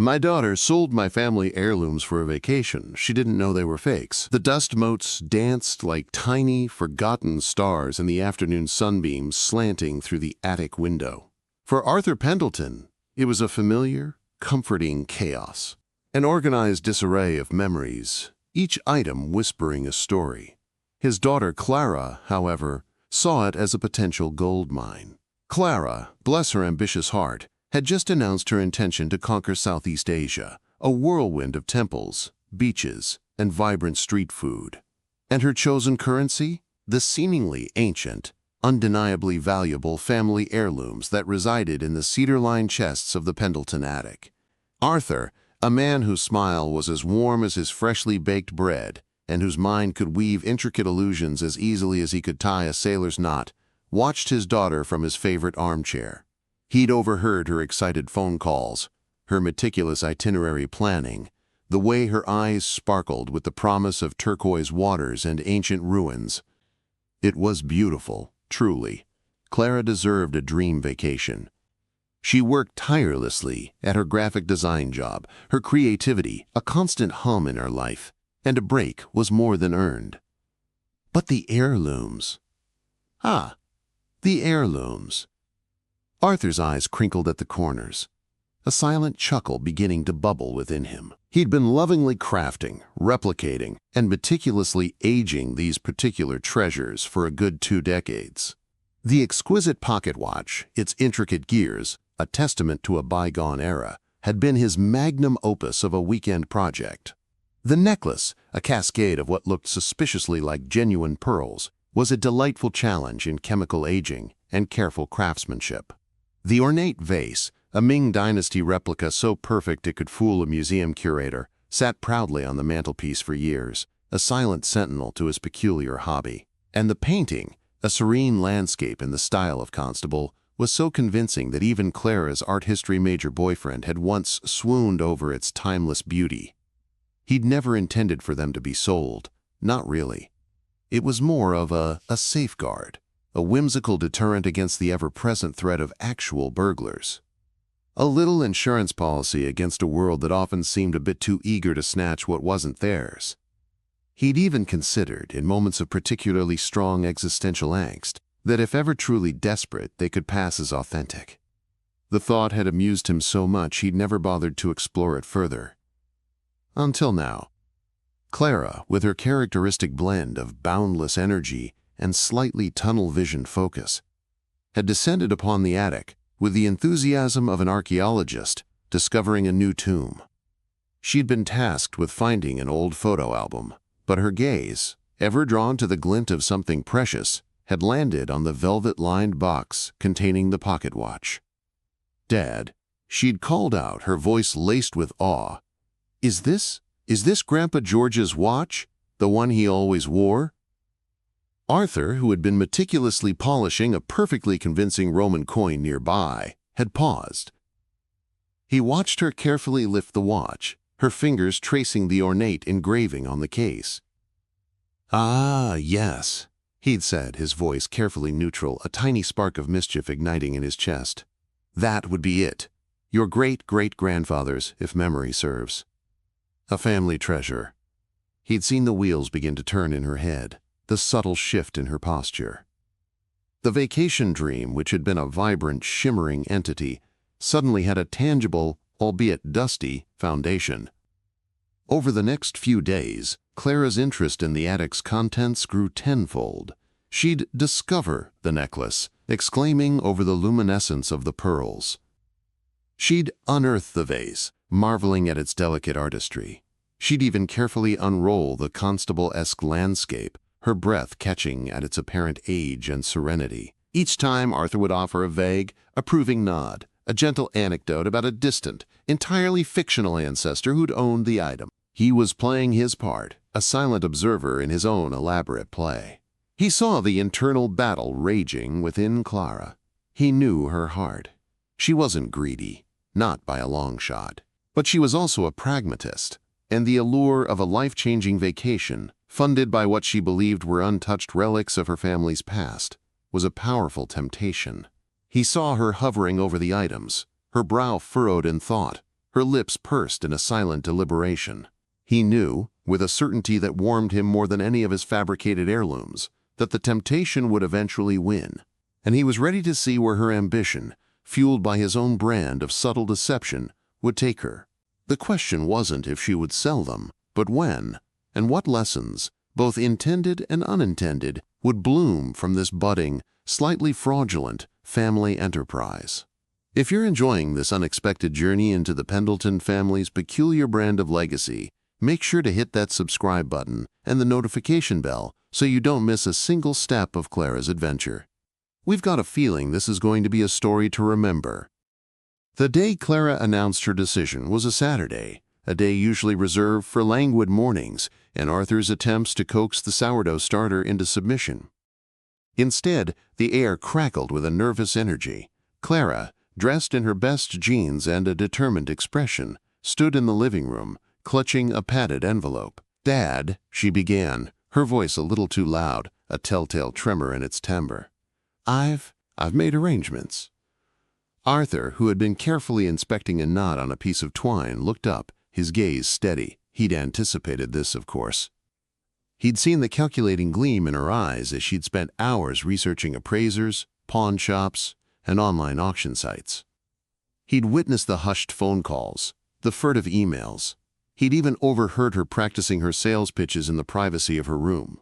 My daughter sold my family heirlooms for a vacation. She didn't know they were fakes. The dust motes danced like tiny, forgotten stars in the afternoon sunbeams slanting through the attic window. For Arthur Pendelton, it was a familiar, comforting chaos. An organized disarray of memories, each item whispering a story. His daughter Clara, however, saw it as a potential gold mine. Clara, bless her ambitious heart, had just announced her intention to conquer Southeast Asia, a whirlwind of temples, beaches, and vibrant street food. And her chosen currency? The seemingly ancient, undeniably valuable family heirlooms that resided in the cedar-lined chests of the Pendelton attic. Arthur, a man whose smile was as warm as his freshly baked bread, and whose mind could weave intricate illusions as easily as he could tie a sailor's knot, watched his daughter from his favorite armchair. He'd overheard her excited phone calls, her meticulous itinerary planning, the way her eyes sparkled with the promise of turquoise waters and ancient ruins. It was beautiful, truly. Clara deserved a dream vacation. She worked tirelessly at her graphic design job, her creativity a constant hum in her life, and a break was more than earned. But the heirlooms. The heirlooms. Arthur's eyes crinkled at the corners, a silent chuckle beginning to bubble within him. He'd been lovingly crafting, replicating, and meticulously aging these particular treasures for a good 2 decades. The exquisite pocket watch, its intricate gears, a testament to a bygone era, had been his magnum opus of a weekend project. The necklace, a cascade of what looked suspiciously like genuine pearls, was a delightful challenge in chemical aging and careful craftsmanship. The ornate vase, a Ming Dynasty replica so perfect it could fool a museum curator, sat proudly on the mantelpiece for years, a silent sentinel to his peculiar hobby. And the painting, a serene landscape in the style of Constable, was so convincing that even Clara's art history major boyfriend had once swooned over its timeless beauty. He'd never intended for them to be sold, not really. It was more of a safeguard, a whimsical deterrent against the ever-present threat of actual burglars. A little insurance policy against a world that often seemed a bit too eager to snatch what wasn't theirs. He'd even considered, in moments of particularly strong existential angst, that if ever truly desperate, they could pass as authentic. The thought had amused him so much he'd never bothered to explore it further. Until now. Clara, with her characteristic blend of boundless energy and slightly tunnel-vision focus, had descended upon the attic with the enthusiasm of an archaeologist discovering a new tomb. She'd been tasked with finding an old photo album, but her gaze, ever drawn to the glint of something precious, had landed on the velvet-lined box containing the pocket watch. "Dad," she'd called out, her voice laced with awe. Is this Grandpa George's watch, the one he always wore?" Arthur, who had been meticulously polishing a perfectly convincing Roman coin nearby, had paused. He watched her carefully lift the watch, her fingers tracing the ornate engraving on the case. "Ah, yes," he'd said, his voice carefully neutral, a tiny spark of mischief igniting in his chest. "That would be it. Your great-great-grandfather's, if memory serves. A family treasure." He'd seen the wheels begin to turn in her head, the subtle shift in her posture. The vacation dream, which had been a vibrant, shimmering entity, suddenly had a tangible, albeit dusty, foundation. Over the next few days, Clara's interest in the attic's contents grew tenfold. She'd discover the necklace, exclaiming over the luminescence of the pearls. She'd unearth the vase, marveling at its delicate artistry. She'd even carefully unroll the Constable-esque landscape, her breath catching at its apparent age and serenity. Each time Arthur would offer a vague, approving nod, a gentle anecdote about a distant, entirely fictional ancestor who'd owned the item. He was playing his part, a silent observer in his own elaborate play. He saw the internal battle raging within Clara. He knew her heart. She wasn't greedy, not by a long shot. But she was also a pragmatist, and the allure of a life-changing vacation, funded by what she believed were untouched relics of her family's past, was a powerful temptation. He saw her hovering over the items, her brow furrowed in thought, her her lips pursed in a silent deliberation. He knew, with a certainty that warmed him more than any of his fabricated heirlooms, that the temptation would eventually win, and he was ready to see where her ambition, fueled by his own brand of subtle deception, would take her. The question wasn't if she would sell them, but when, and what lessons, both intended and unintended, would bloom from this budding, slightly fraudulent family enterprise. If you're enjoying this unexpected journey into the Pendelton family's peculiar brand of legacy, make sure to hit that subscribe button and the notification bell so you don't miss a single step of Clara's adventure. We've got a feeling this is going to be a story to remember. The day Clara announced her decision was a Saturday, a day usually reserved for languid mornings and Arthur's attempts to coax the sourdough starter into submission. Instead, the air crackled with a nervous energy. Clara, dressed in her best jeans and a determined expression, stood in the living room, clutching a padded envelope. "Dad," she began, her voice a little too loud, a telltale tremor in its timbre. I've made arrangements." Arthur, who had been carefully inspecting a knot on a piece of twine, looked up, his gaze steady. He'd anticipated this, of course. He'd seen the calculating gleam in her eyes as she'd spent hours researching appraisers, pawn shops, and online auction sites. He'd witnessed the hushed phone calls, the furtive emails. He'd even overheard her practicing her sales pitches in the privacy of her room.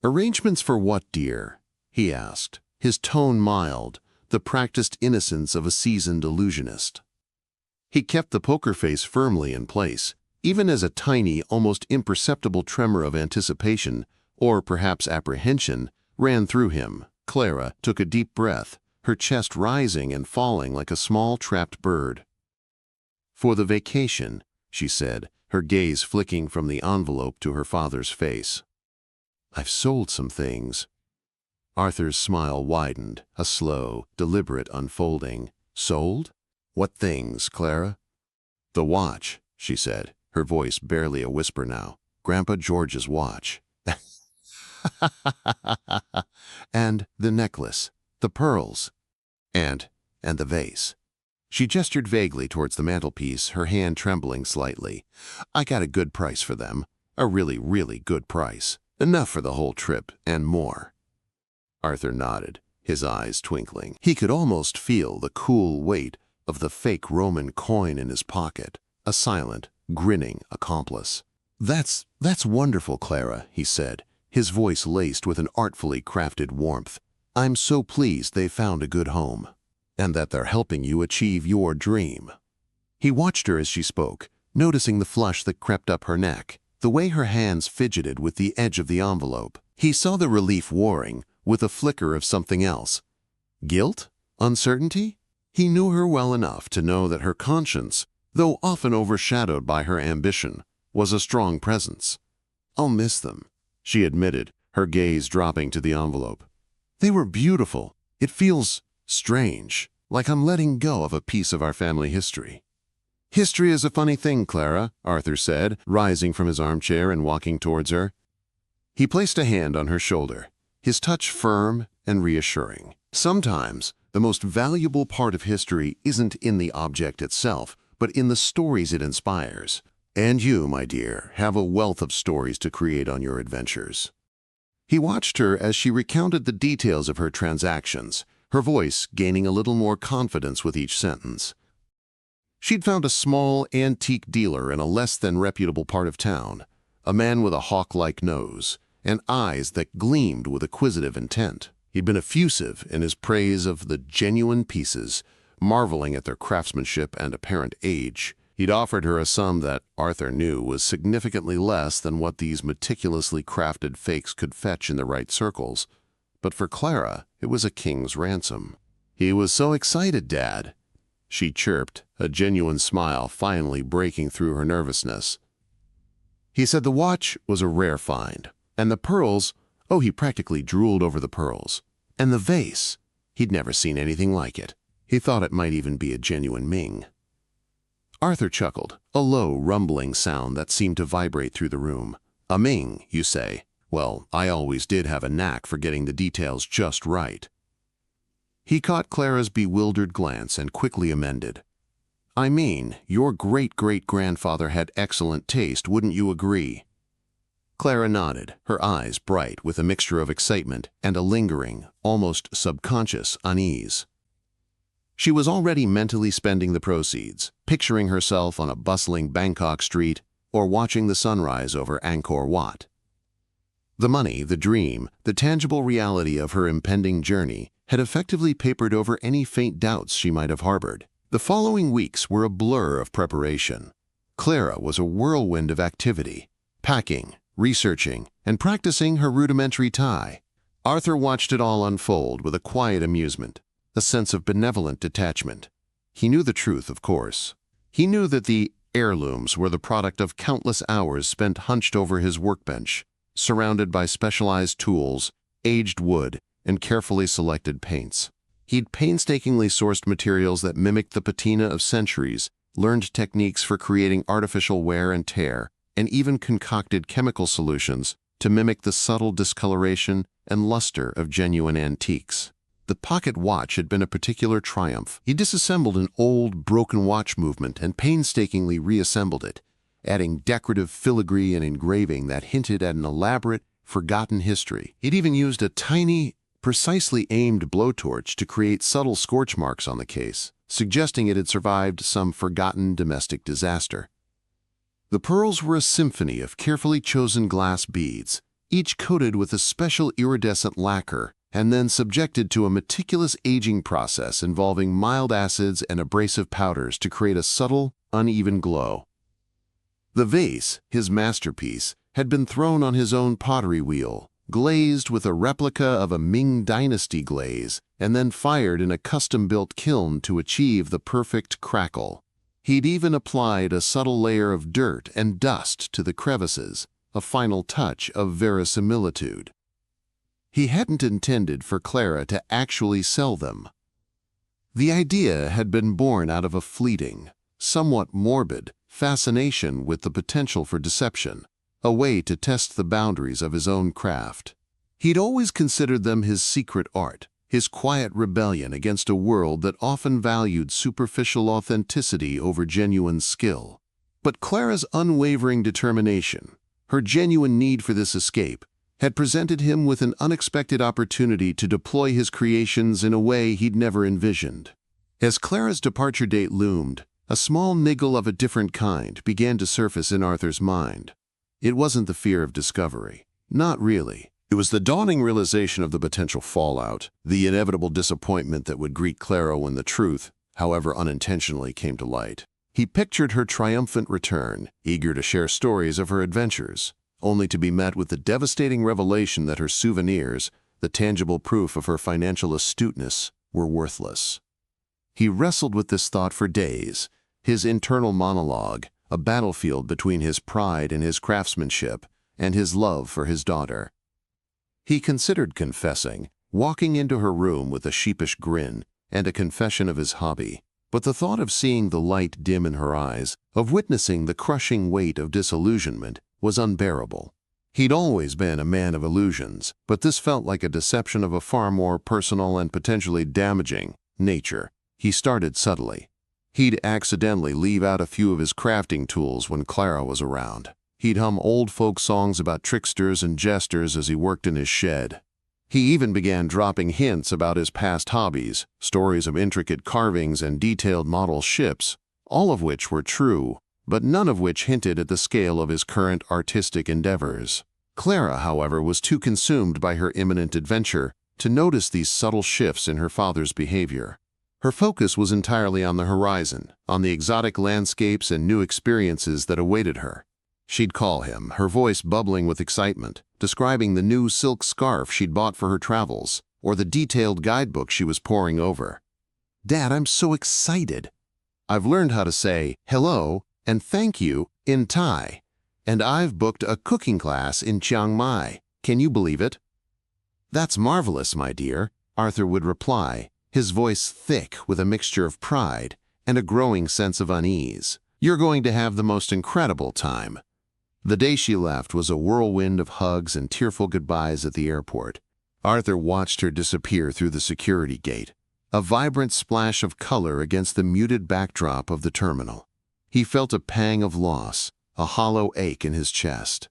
"Arrangements for what, dear?" he asked, his tone mild, the practiced innocence of a seasoned illusionist. He kept the poker face firmly in place, even as a tiny, almost imperceptible tremor of anticipation, or perhaps apprehension, ran through him. Clara took a deep breath, her chest rising and falling like a small trapped bird. "For the vacation," she said, her gaze flicking from the envelope to her father's face. "I've sold some things." Arthur's smile widened, a slow, deliberate unfolding. "Sold? What things, Clara?" "The watch," she said, her voice barely a whisper now. "Grandpa George's watch." "And the necklace, the pearls, and the vase." She gestured vaguely towards the mantelpiece, her hand trembling slightly. "I got a good price for them. A really, really good price. Enough for the whole trip and more." Arthur nodded, his eyes twinkling. He could almost feel the cool weight of the fake Roman coin in his pocket, a silent, grinning accomplice. That's wonderful, Clara," he said, his voice laced with an artfully crafted warmth. "I'm so pleased they found a good home, and that they're helping you achieve your dream." He watched her as she spoke, noticing the flush that crept up her neck, the way her hands fidgeted with the edge of the envelope. He saw the relief warring with a flicker of something else. Guilt? Uncertainty? He knew her well enough to know that her conscience, though often overshadowed by her ambition, was a strong presence. "I'll miss them," she admitted, her gaze dropping to the envelope. "They were beautiful. It feels strange, like I'm letting go of a piece of our family history." "History is a funny thing, Clara," Arthur said, rising from his armchair and walking towards her. He placed a hand on her shoulder, his touch firm and reassuring. "Sometimes the most valuable part of history isn't in the object itself, but in the stories it inspires. And you, my dear, have a wealth of stories to create on your adventures." He watched her as she recounted the details of her transactions, her voice gaining a little more confidence with each sentence. She'd found a small antique dealer in a less than reputable part of town, a man with a hawk-like nose, and eyes that gleamed with acquisitive intent. He'd been effusive in his praise of the genuine pieces, marveling at their craftsmanship and apparent age. He'd offered her a sum that Arthur knew was significantly less than what these meticulously crafted fakes could fetch in the right circles. But for Clara, it was a king's ransom. "He was so excited, Dad," she chirped, a genuine smile finally breaking through her nervousness. "He said the watch was a rare find. And the pearls, oh, he practically drooled over the pearls. And the vase, he'd never seen anything like it. He thought it might even be a genuine Ming." Arthur chuckled, a low, rumbling sound that seemed to vibrate through the room. "A Ming, you say? Well, I always did have a knack for getting the details just right." He caught Clara's bewildered glance and quickly amended. I mean, your great-great-grandfather had excellent taste, wouldn't you agree? Clara nodded, her eyes bright with a mixture of excitement and a lingering, almost subconscious unease. She was already mentally spending the proceeds, picturing herself on a bustling Bangkok street or watching the sunrise over Angkor Wat. The money, the dream, the tangible reality of her impending journey had effectively papered over any faint doubts she might have harbored. The following weeks were a blur of preparation. Clara was a whirlwind of activity, packing, researching, and practicing her rudimentary Thai. Arthur watched it all unfold with a quiet amusement, a sense of benevolent detachment. He knew the truth, of course. He knew that the heirlooms were the product of countless hours spent hunched over his workbench, surrounded by specialized tools, aged wood, and carefully selected paints. He'd painstakingly sourced materials that mimicked the patina of centuries, learned techniques for creating artificial wear and tear, and even concocted chemical solutions to mimic the subtle discoloration and luster of genuine antiques. The pocket watch had been a particular triumph. He disassembled an old, broken watch movement and painstakingly reassembled it, adding decorative filigree and engraving that hinted at an elaborate, forgotten history. He'd even used a tiny, precisely aimed blowtorch to create subtle scorch marks on the case, suggesting it had survived some forgotten domestic disaster. The pearls were a symphony of carefully chosen glass beads, each coated with a special iridescent lacquer and then subjected to a meticulous aging process involving mild acids and abrasive powders to create a subtle, uneven glow. The vase, his masterpiece, had been thrown on his own pottery wheel, glazed with a replica of a Ming Dynasty glaze, and then fired in a custom-built kiln to achieve the perfect crackle. He'd even applied a subtle layer of dirt and dust to the crevices, a final touch of verisimilitude. He hadn't intended for Clara to actually sell them. The idea had been born out of a fleeting, somewhat morbid, fascination with the potential for deception, a way to test the boundaries of his own craft. He'd always considered them his secret art, his quiet rebellion against a world that often valued superficial authenticity over genuine skill. But Clara's unwavering determination, her genuine need for this escape, had presented him with an unexpected opportunity to deploy his creations in a way he'd never envisioned. As Clara's departure date loomed, a small niggle of a different kind began to surface in Arthur's mind. It wasn't the fear of discovery. Not really. It was the dawning realization of the potential fallout, the inevitable disappointment that would greet Clara when the truth, however unintentionally, came to light. He pictured her triumphant return, eager to share stories of her adventures, only to be met with the devastating revelation that her souvenirs, the tangible proof of her financial astuteness, were worthless. He wrestled with this thought for days, his internal monologue, a battlefield between his pride in his craftsmanship and his love for his daughter. He considered confessing, walking into her room with a sheepish grin and a confession of his hobby, but the thought of seeing the light dim in her eyes, of witnessing the crushing weight of disillusionment, was unbearable. He'd always been a man of illusions, but this felt like a deception of a far more personal and potentially damaging nature. He started subtly. He'd accidentally leave out a few of his crafting tools when Clara was around. He'd hum old folk songs about tricksters and jesters as he worked in his shed. He even began dropping hints about his past hobbies, stories of intricate carvings and detailed model ships, all of which were true, but none of which hinted at the scale of his current artistic endeavors. Clara, however, was too consumed by her imminent adventure to notice these subtle shifts in her father's behavior. Her focus was entirely on the horizon, on the exotic landscapes and new experiences that awaited her. She'd call him, her voice bubbling with excitement, describing the new silk scarf she'd bought for her travels, or the detailed guidebook she was poring over. "Dad, I'm so excited. I've learned how to say hello and thank you in Thai, and I've booked a cooking class in Chiang Mai. Can you believe it?" "That's marvelous, my dear," Arthur would reply, his voice thick with a mixture of pride and a growing sense of unease. "You're going to have the most incredible time." The day she left was a whirlwind of hugs and tearful goodbyes at the airport. Arthur watched her disappear through the security gate, a vibrant splash of color against the muted backdrop of the terminal. He felt a pang of loss, a hollow ache in his chest.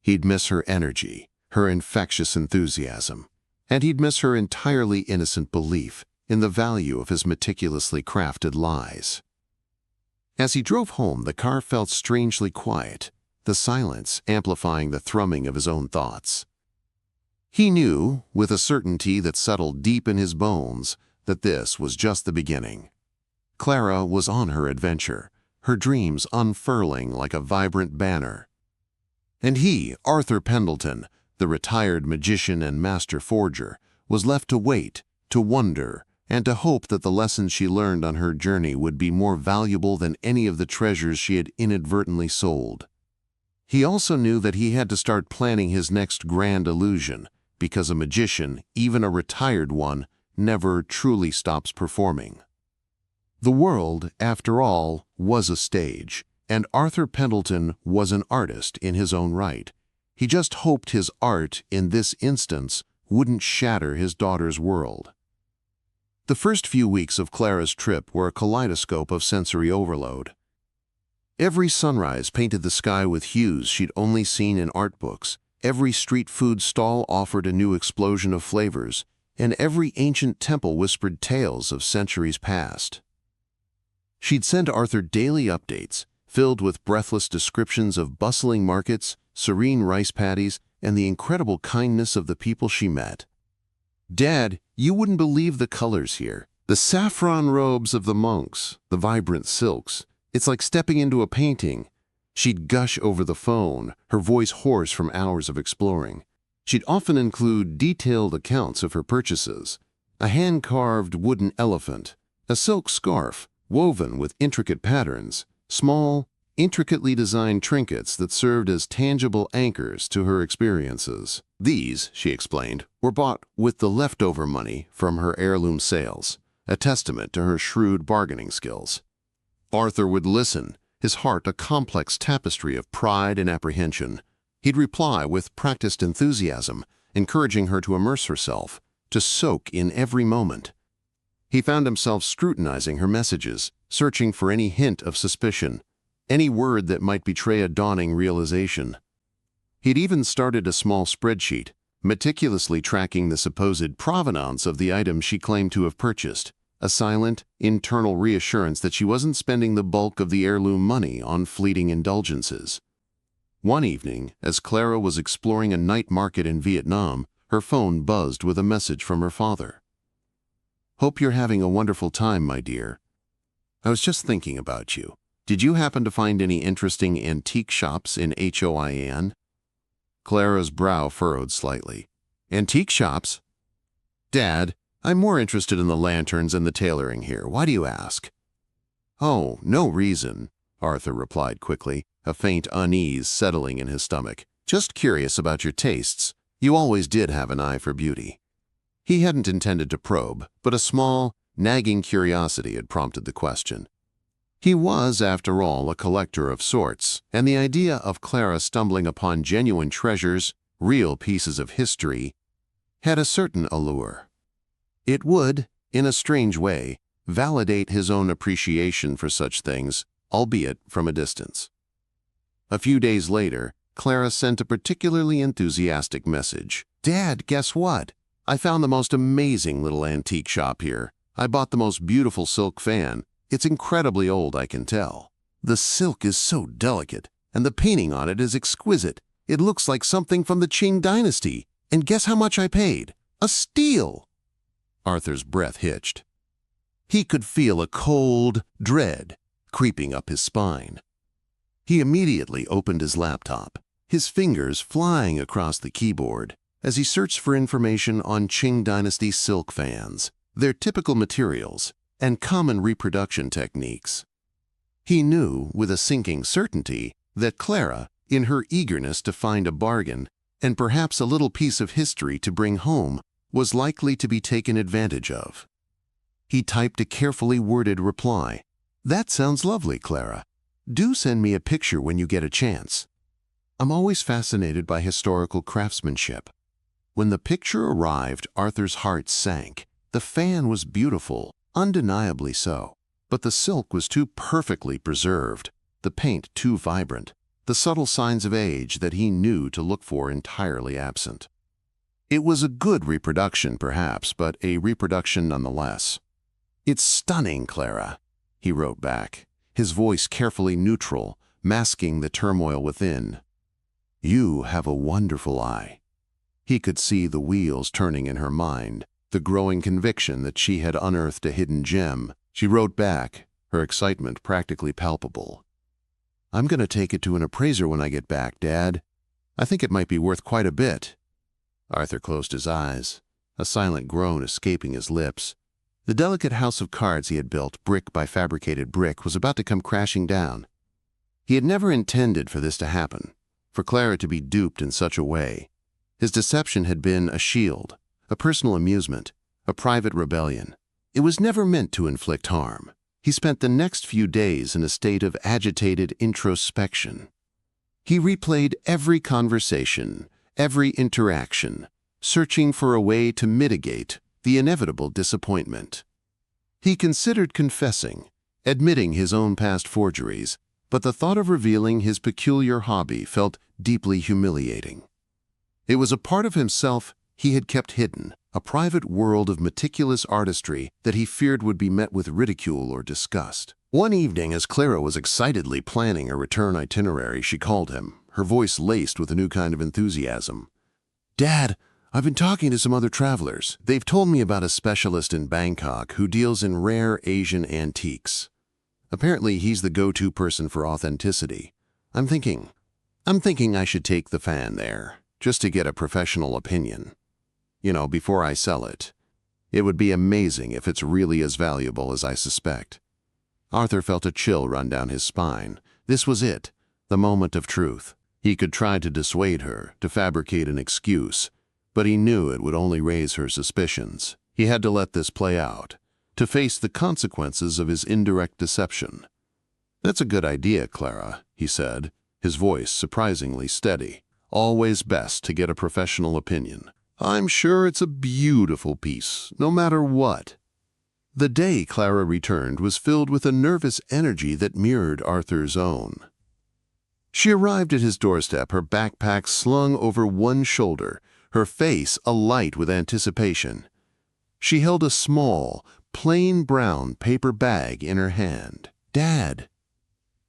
He'd miss her energy, her infectious enthusiasm, and he'd miss her entirely innocent belief in the value of his meticulously crafted lies. As he drove home, the car felt strangely quiet, the silence amplifying the thrumming of his own thoughts. He knew, with a certainty that settled deep in his bones, that this was just the beginning. Clara was on her adventure, her dreams unfurling like a vibrant banner. And he, Arthur Pendelton, the retired magician and master forger, was left to wait, to wonder, and to hope that the lessons she learned on her journey would be more valuable than any of the treasures she had inadvertently sold. He also knew that he had to start planning his next grand illusion, because a magician, even a retired one, never truly stops performing. The world, after all, was a stage, and Arthur Pendelton was an artist in his own right. He just hoped his art, in this instance, wouldn't shatter his daughter's world. The first few weeks of Clara's trip were a kaleidoscope of sensory overload. Every sunrise painted the sky with hues she'd only seen in art books, every street food stall offered a new explosion of flavors, and every ancient temple whispered tales of centuries past. She'd send Arthur daily updates, filled with breathless descriptions of bustling markets, serene rice paddies, and the incredible kindness of the people she met. "Dad, you wouldn't believe the colors here. The saffron robes of the monks, the vibrant silks. It's like stepping into a painting." She'd gush over the phone, her voice hoarse from hours of exploring. She'd often include detailed accounts of her purchases: a hand-carved wooden elephant, a silk scarf woven with intricate patterns, small, intricately designed trinkets that served as tangible anchors to her experiences. These, she explained, were bought with the leftover money from her heirloom sales, a testament to her shrewd bargaining skills. Arthur would listen, his heart a complex tapestry of pride and apprehension. He'd reply with practiced enthusiasm, encouraging her to immerse herself, to soak in every moment. He found himself scrutinizing her messages, searching for any hint of suspicion, any word that might betray a dawning realization. He'd even started a small spreadsheet, meticulously tracking the supposed provenance of the items she claimed to have purchased, a silent, internal reassurance that she wasn't spending the bulk of the heirloom money on fleeting indulgences. One evening, as Clara was exploring a night market in Vietnam, her phone buzzed with a message from her father. "Hope you're having a wonderful time, my dear. I was just thinking about you. Did you happen to find any interesting antique shops in Hoian?" Clara's brow furrowed slightly. "Antique shops? Dad, I'm more interested in the lanterns and the tailoring here. Why do you ask?" "Oh, no reason," Arthur replied quickly, a faint unease settling in his stomach. "Just curious about your tastes. You always did have an eye for beauty." He hadn't intended to probe, but a small, nagging curiosity had prompted the question. He was, after all, a collector of sorts, and the idea of Clara stumbling upon genuine treasures, real pieces of history, had a certain allure. It would, in a strange way, validate his own appreciation for such things, albeit from a distance. A few days later, Clara sent a particularly enthusiastic message. "Dad, guess what? I found the most amazing little antique shop here. I bought the most beautiful silk fan. It's incredibly old, I can tell. The silk is so delicate, and the painting on it is exquisite. It looks like something from the Qing dynasty. And guess how much I paid? A steal!" Arthur's breath hitched. He could feel a cold dread creeping up his spine. He immediately opened his laptop, his fingers flying across the keyboard as he searched for information on Qing dynasty silk fans, their typical materials, and common reproduction techniques. He knew with a sinking certainty that Clara, in her eagerness to find a bargain and perhaps a little piece of history to bring home, was likely to be taken advantage of. He typed a carefully worded reply. "That sounds lovely, Clara. Do send me a picture when you get a chance. I'm always fascinated by historical craftsmanship." When the picture arrived, Arthur's heart sank. The fan was beautiful, undeniably so. But the silk was too perfectly preserved, the paint too vibrant, the subtle signs of age that he knew to look for entirely absent. It was a good reproduction, perhaps, but a reproduction nonetheless. "It's stunning, Clara," he wrote back, his voice carefully neutral, masking the turmoil within. "You have a wonderful eye." He could see the wheels turning in her mind, the growing conviction that she had unearthed a hidden gem. She wrote back, her excitement practically palpable. "I'm going to take it to an appraiser when I get back, Dad. I think it might be worth quite a bit." Arthur closed his eyes, a silent groan escaping his lips. The delicate house of cards he had built, brick by fabricated brick, was about to come crashing down. He had never intended for this to happen, for Clara to be duped in such a way. His deception had been a shield, a personal amusement, a private rebellion. It was never meant to inflict harm. He spent the next few days in a state of agitated introspection. He replayed every conversation, every interaction, searching for a way to mitigate the inevitable disappointment. He considered confessing, admitting his own past forgeries, but the thought of revealing his peculiar hobby felt deeply humiliating. It was a part of himself he had kept hidden, a private world of meticulous artistry that he feared would be met with ridicule or disgust. One evening, as Clara was excitedly planning a return itinerary, she called him, her voice laced with a new kind of enthusiasm. "Dad, I've been talking to some other travelers. They've told me about a specialist in Bangkok who deals in rare Asian antiques. Apparently, he's the go-to person for authenticity. I'm thinking I should take the fan there, just to get a professional opinion. Before I sell it. It would be amazing if it's really as valuable as I suspect." Arthur felt a chill run down his spine. This was it, the moment of truth. He could try to dissuade her, to fabricate an excuse, but he knew it would only raise her suspicions. He had to let this play out, to face the consequences of his indirect deception. "That's a good idea, Clara," he said, his voice surprisingly steady. "Always best to get a professional opinion. I'm sure it's a beautiful piece, no matter what." The day Clara returned was filled with a nervous energy that mirrored Arthur's own. She arrived at his doorstep, her backpack slung over one shoulder, her face alight with anticipation. She held a small, plain brown paper bag in her hand. "Dad,"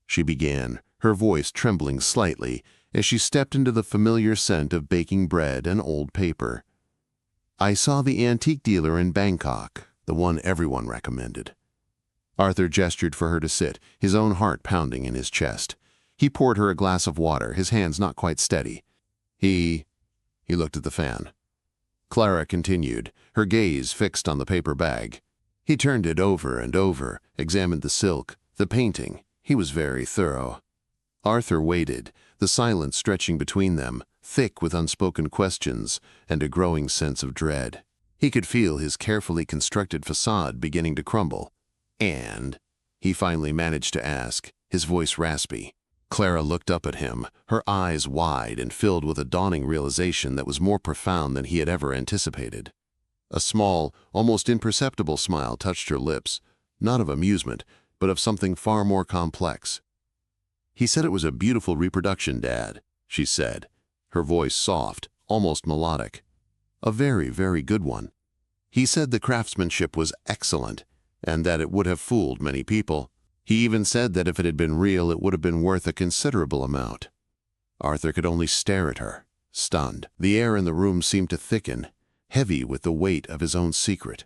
she began, her voice trembling slightly as she stepped into the familiar scent of baking bread and old paper. "I saw the antique dealer in Bangkok, the one everyone recommended." Arthur gestured for her to sit, his own heart pounding in his chest. He poured her a glass of water, his hands not quite steady. He looked at the fan. Clara continued, her gaze fixed on the paper bag. He turned it over and over, examined the silk, the painting. He was very thorough. Arthur waited, the silence stretching between them, thick with unspoken questions and a growing sense of dread. He could feel his carefully constructed facade beginning to crumble. "And?" he finally managed to ask, his voice raspy. Clara looked up at him, her eyes wide and filled with a dawning realization that was more profound than he had ever anticipated. A small, almost imperceptible smile touched her lips, not of amusement, but of something far more complex. "He said it was a beautiful reproduction, Dad," she said, her voice soft, almost melodic. "A very, very good one. He said the craftsmanship was excellent, and that it would have fooled many people. He even said that if it had been real, it would have been worth a considerable amount." Arthur could only stare at her, stunned. The air in the room seemed to thicken, heavy with the weight of his own secret.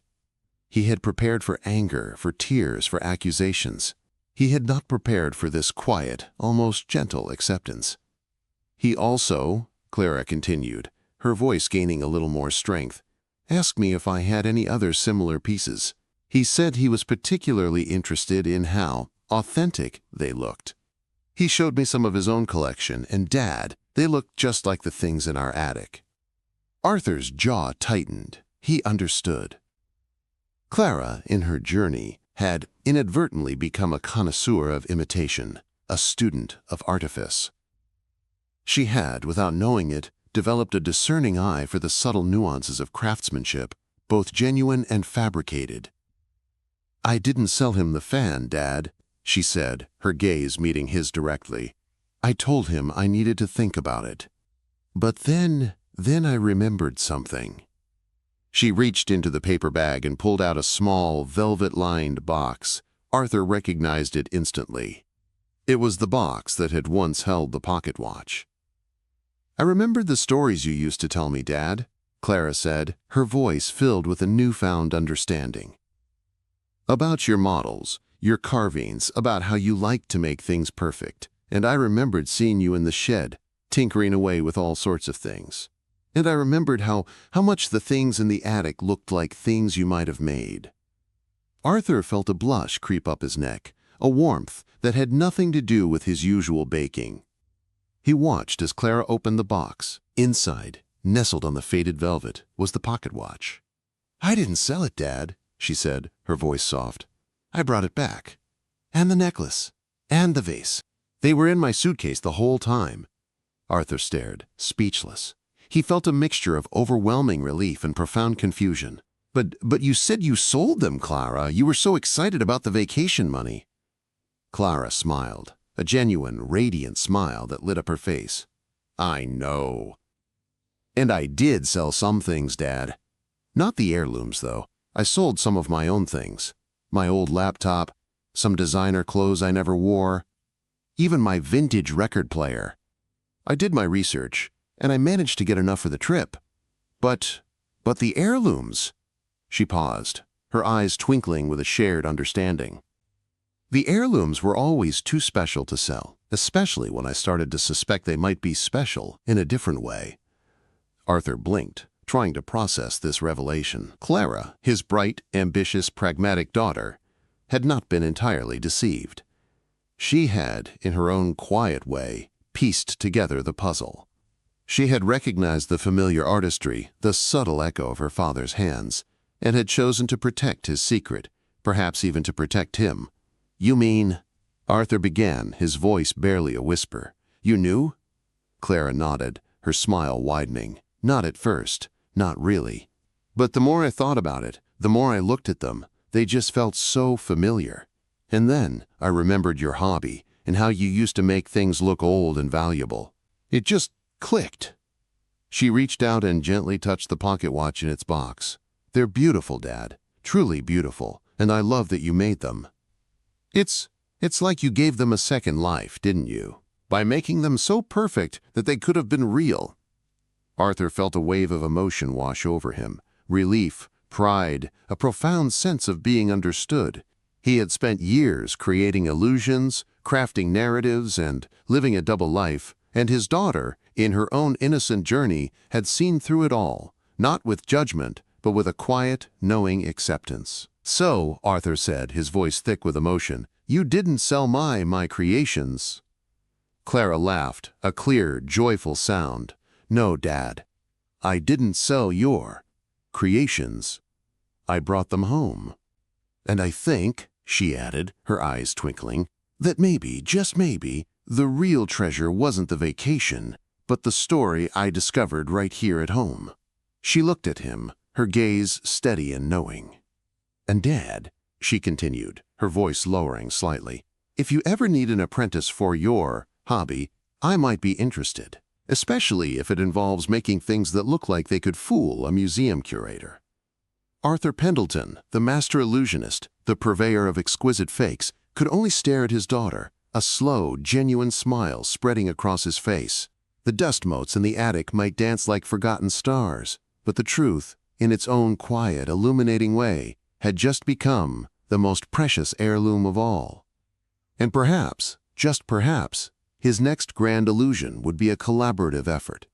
He had prepared for anger, for tears, for accusations. He had not prepared for this quiet, almost gentle acceptance. "He also," Clara continued, her voice gaining a little more strength, "asked me if I had any other similar pieces. He said he was particularly interested in how authentic they looked. He showed me some of his own collection, and Dad, they looked just like the things in our attic." Arthur's jaw tightened. He understood. Clara, in her journey, had inadvertently become a connoisseur of imitation, a student of artifice. She had, without knowing it, developed a discerning eye for the subtle nuances of craftsmanship, both genuine and fabricated. "I didn't sell him the fan, Dad," she said, her gaze meeting his directly. "I told him I needed to think about it. But then I remembered something." She reached into the paper bag and pulled out a small, velvet-lined box. Arthur recognized it instantly. It was the box that had once held the pocket watch. "I remembered the stories you used to tell me, Dad," Clara said, her voice filled with a newfound understanding. "About your models, your carvings, about how you liked to make things perfect. And I remembered seeing you in the shed, tinkering away with all sorts of things. And I remembered how much the things in the attic looked like things you might have made." Arthur felt a blush creep up his neck, a warmth that had nothing to do with his usual baking. He watched as Clara opened the box. Inside, nestled on the faded velvet, was the pocket watch. "I didn't sell it, Dad," she said, her voice soft. "I brought it back. And the necklace. And the vase. They were in my suitcase the whole time." Arthur stared, speechless. He felt a mixture of overwhelming relief and profound confusion. But you said you sold them, Clara. You were so excited about the vacation money." Clara smiled, a genuine, radiant smile that lit up her face. "I know. And I did sell some things, Dad. Not the heirlooms, though. I sold some of my own things. My old laptop, some designer clothes I never wore, even my vintage record player. I did my research, and I managed to get enough for the trip. But the heirlooms." She paused, her eyes twinkling with a shared understanding. "The heirlooms were always too special to sell, especially when I started to suspect they might be special in a different way." Arthur blinked, trying to process this revelation. Clara, his bright, ambitious, pragmatic daughter, had not been entirely deceived. She had, in her own quiet way, pieced together the puzzle. She had recognized the familiar artistry, the subtle echo of her father's hands, and had chosen to protect his secret, perhaps even to protect him. "You mean—" Arthur began, his voice barely a whisper. "You knew?" Clara nodded, her smile widening. "Not at first, not really. But the more I thought about it, the more I looked at them, they just felt so familiar. And then I remembered your hobby and how you used to make things look old and valuable. It just clicked." She reached out and gently touched the pocket watch in its box. "They're beautiful, Dad, truly beautiful, and I love that you made them. It's like you gave them a second life, didn't you? By making them so perfect that they could have been real." Arthur felt a wave of emotion wash over him, relief, pride, a profound sense of being understood. He had spent years creating illusions, crafting narratives, and living a double life, and his daughter, in her own innocent journey, had seen through it all, not with judgment, but with a quiet, knowing acceptance. "So," Arthur said, his voice thick with emotion, "you didn't sell my creations." Clara laughed, a clear, joyful sound. "No, Dad. I didn't sell your creations. I brought them home. And I think," she added, her eyes twinkling, "that maybe, just maybe, the real treasure wasn't the vacation, but the story I discovered right here at home." She looked at him, her gaze steady and knowing. "And Dad," she continued, her voice lowering slightly, "if you ever need an apprentice for your hobby, I might be interested, especially if it involves making things that look like they could fool a museum curator." Arthur Pendelton, the master illusionist, the purveyor of exquisite fakes, could only stare at his daughter, a slow, genuine smile spreading across his face. The dust motes in the attic might dance like forgotten stars, but the truth, in its own quiet, illuminating way, had just become the most precious heirloom of all. And perhaps, just perhaps, his next grand illusion would be a collaborative effort.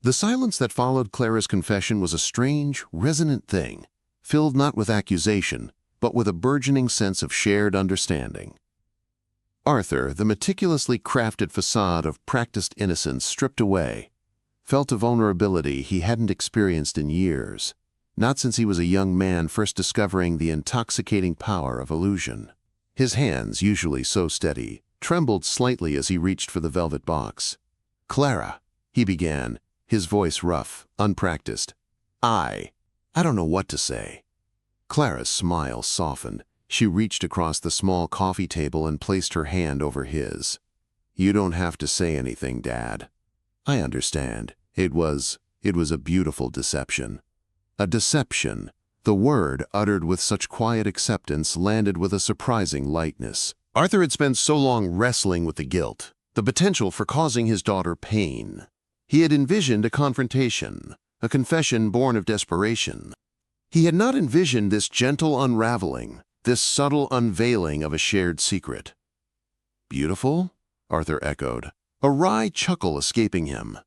The silence that followed Clara's confession was a strange, resonant thing, filled not with accusation, but with a burgeoning sense of shared understanding. Arthur, the meticulously crafted facade of practiced innocence stripped away, felt a vulnerability he hadn't experienced in years, not since he was a young man first discovering the intoxicating power of illusion. His hands, usually so steady, trembled slightly as he reached for the velvet box. "Clara," he began, his voice rough, unpracticed. I don't know what to say." Clara's smile softened. She reached across the small coffee table and placed her hand over his. "You don't have to say anything, Dad. I understand. It was a beautiful deception." A deception. The word, uttered with such quiet acceptance, landed with a surprising lightness. Arthur had spent so long wrestling with the guilt, the potential for causing his daughter pain. He had envisioned a confrontation, a confession born of desperation. He had not envisioned this gentle unraveling, this subtle unveiling of a shared secret. "Beautiful?" Arthur echoed, a wry chuckle escaping him.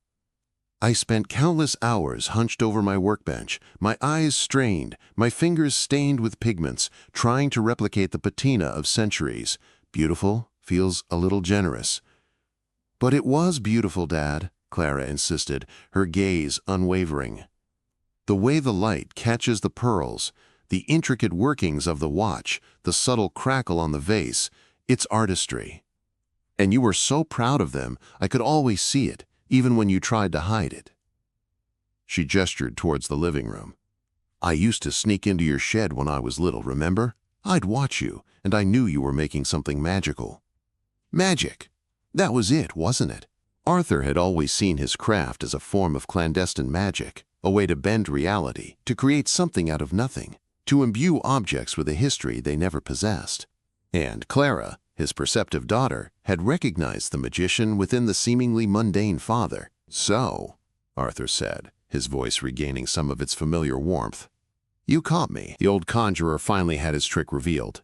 "I spent countless hours hunched over my workbench, my eyes strained, my fingers stained with pigments, trying to replicate the patina of centuries. Beautiful feels a little generous." "But it was beautiful, Dad," Clara insisted, her gaze unwavering. "The way the light catches the pearls, the intricate workings of the watch, the subtle crackle on the vase, it's artistry. And you were so proud of them, I could always see it, even when you tried to hide it." She gestured towards the living room. "I used to sneak into your shed when I was little, remember? I'd watch you, and I knew you were making something magical." Magic! That was it, wasn't it? Arthur had always seen his craft as a form of clandestine magic, a way to bend reality, to create something out of nothing, to imbue objects with a history they never possessed. And Clara, his perceptive daughter, had recognized the magician within the seemingly mundane father. "So," Arthur said, his voice regaining some of its familiar warmth, "you caught me." The old conjurer finally had his trick revealed.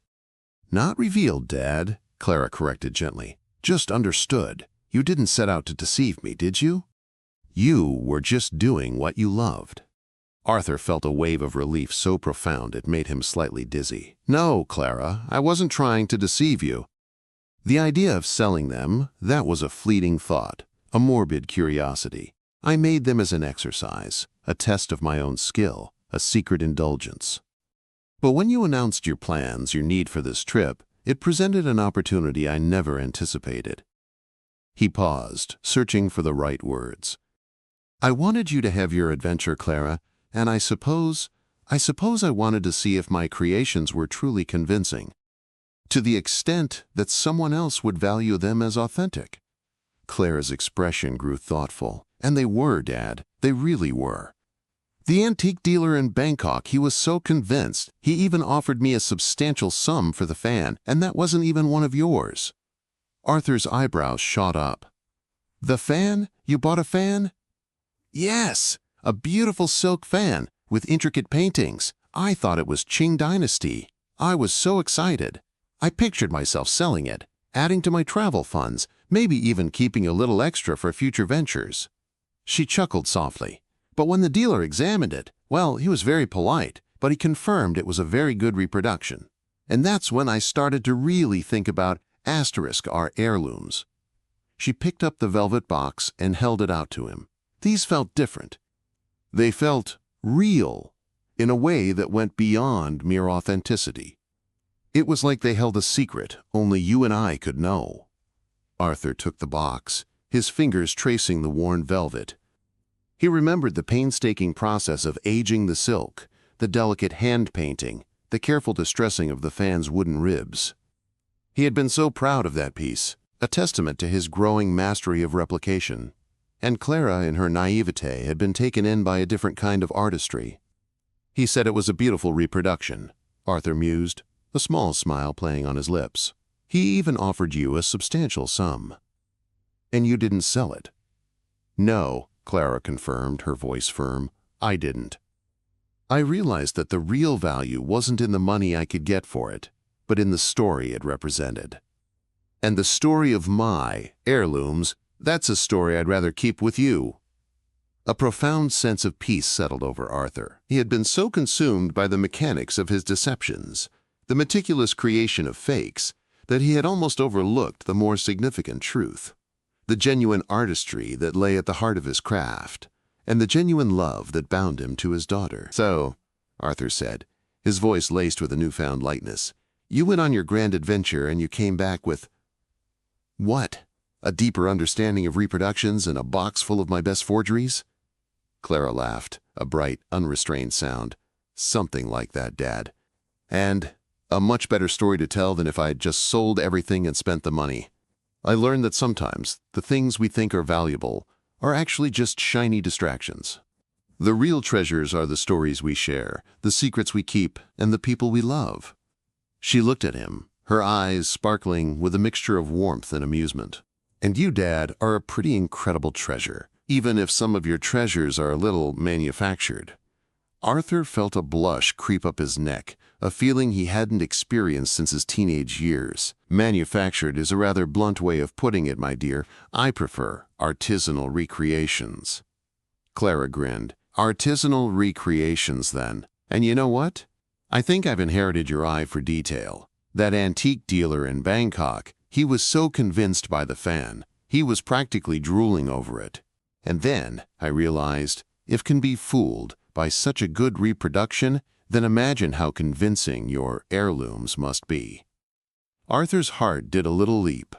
"Not revealed, Dad," Clara corrected gently. "Just understood. You didn't set out to deceive me, did you? You were just doing what you loved." Arthur felt a wave of relief so profound it made him slightly dizzy. "No, Clara, I wasn't trying to deceive you. The idea of selling them, that was a fleeting thought, a morbid curiosity. I made them as an exercise, a test of my own skill, a secret indulgence. But when you announced your plans, your need for this trip, it presented an opportunity I never anticipated." He paused, searching for the right words. "I wanted you to have your adventure, Clara, and I suppose I wanted to see if my creations were truly convincing, to the extent that someone else would value them as authentic." Clara's expression grew thoughtful. "And they were, Dad. They really were. The antique dealer in Bangkok, he was so convinced, he even offered me a substantial sum for the fan, and that wasn't even one of yours." Arthur's eyebrows shot up. "The fan? You bought a fan?" "Yes, a beautiful silk fan with intricate paintings. I thought it was Qing Dynasty. I was so excited. I pictured myself selling it, adding to my travel funds, maybe even keeping a little extra for future ventures." She chuckled softly. "But when the dealer examined it, well, he was very polite, but he confirmed it was a very good reproduction. And that's when I started to really think about our heirlooms." She picked up the velvet box and held it out to him. These felt different. They felt real, in a way that went beyond mere authenticity. It was like they held a secret only you and I could know. Arthur took the box, his fingers tracing the worn velvet. He remembered the painstaking process of aging the silk, the delicate hand-painting, the careful distressing of the fan's wooden ribs. He had been so proud of that piece, a testament to his growing mastery of replication. And Clara, in her naivete, had been taken in by a different kind of artistry. "He said it was a beautiful reproduction," Arthur mused, a small smile playing on his lips. "He even offered you a substantial sum. And you didn't sell it." "No," Clara confirmed, her voice firm. "I didn't. I realized that the real value wasn't in the money I could get for it, but in the story it represented. And the story of my heirlooms, that's a story I'd rather keep with you." A profound sense of peace settled over Arthur. He had been so consumed by the mechanics of his deceptions, the meticulous creation of fakes, that he had almost overlooked the more significant truth, the genuine artistry that lay at the heart of his craft, and the genuine love that bound him to his daughter. "So," Arthur said, his voice laced with a newfound lightness, "you went on your grand adventure and you came back with—" "What? A deeper understanding of reproductions and a box full of my best forgeries?" Clara laughed, a bright, unrestrained sound. Something like that, Dad. And a much better story to tell than if I had just sold everything and spent the money. I learned that sometimes the things we think are valuable are actually just shiny distractions. The real treasures are the stories we share, the secrets we keep, and the people we love. She looked at him, her eyes sparkling with a mixture of warmth and amusement. And you, Dad, are a pretty incredible treasure, even if some of your treasures are a little manufactured. Arthur felt a blush creep up his neck, a feeling he hadn't experienced since his teenage years. Manufactured is a rather blunt way of putting it, my dear. I prefer artisanal recreations. Clara grinned. Artisanal recreations, then. And you know what? I think I've inherited your eye for detail. That antique dealer in Bangkok, he was so convinced by the fan, he was practically drooling over it. And then I realized, if can be fooled by such a good reproduction, then imagine how convincing your heirlooms must be. Arthur's heart did a little leap.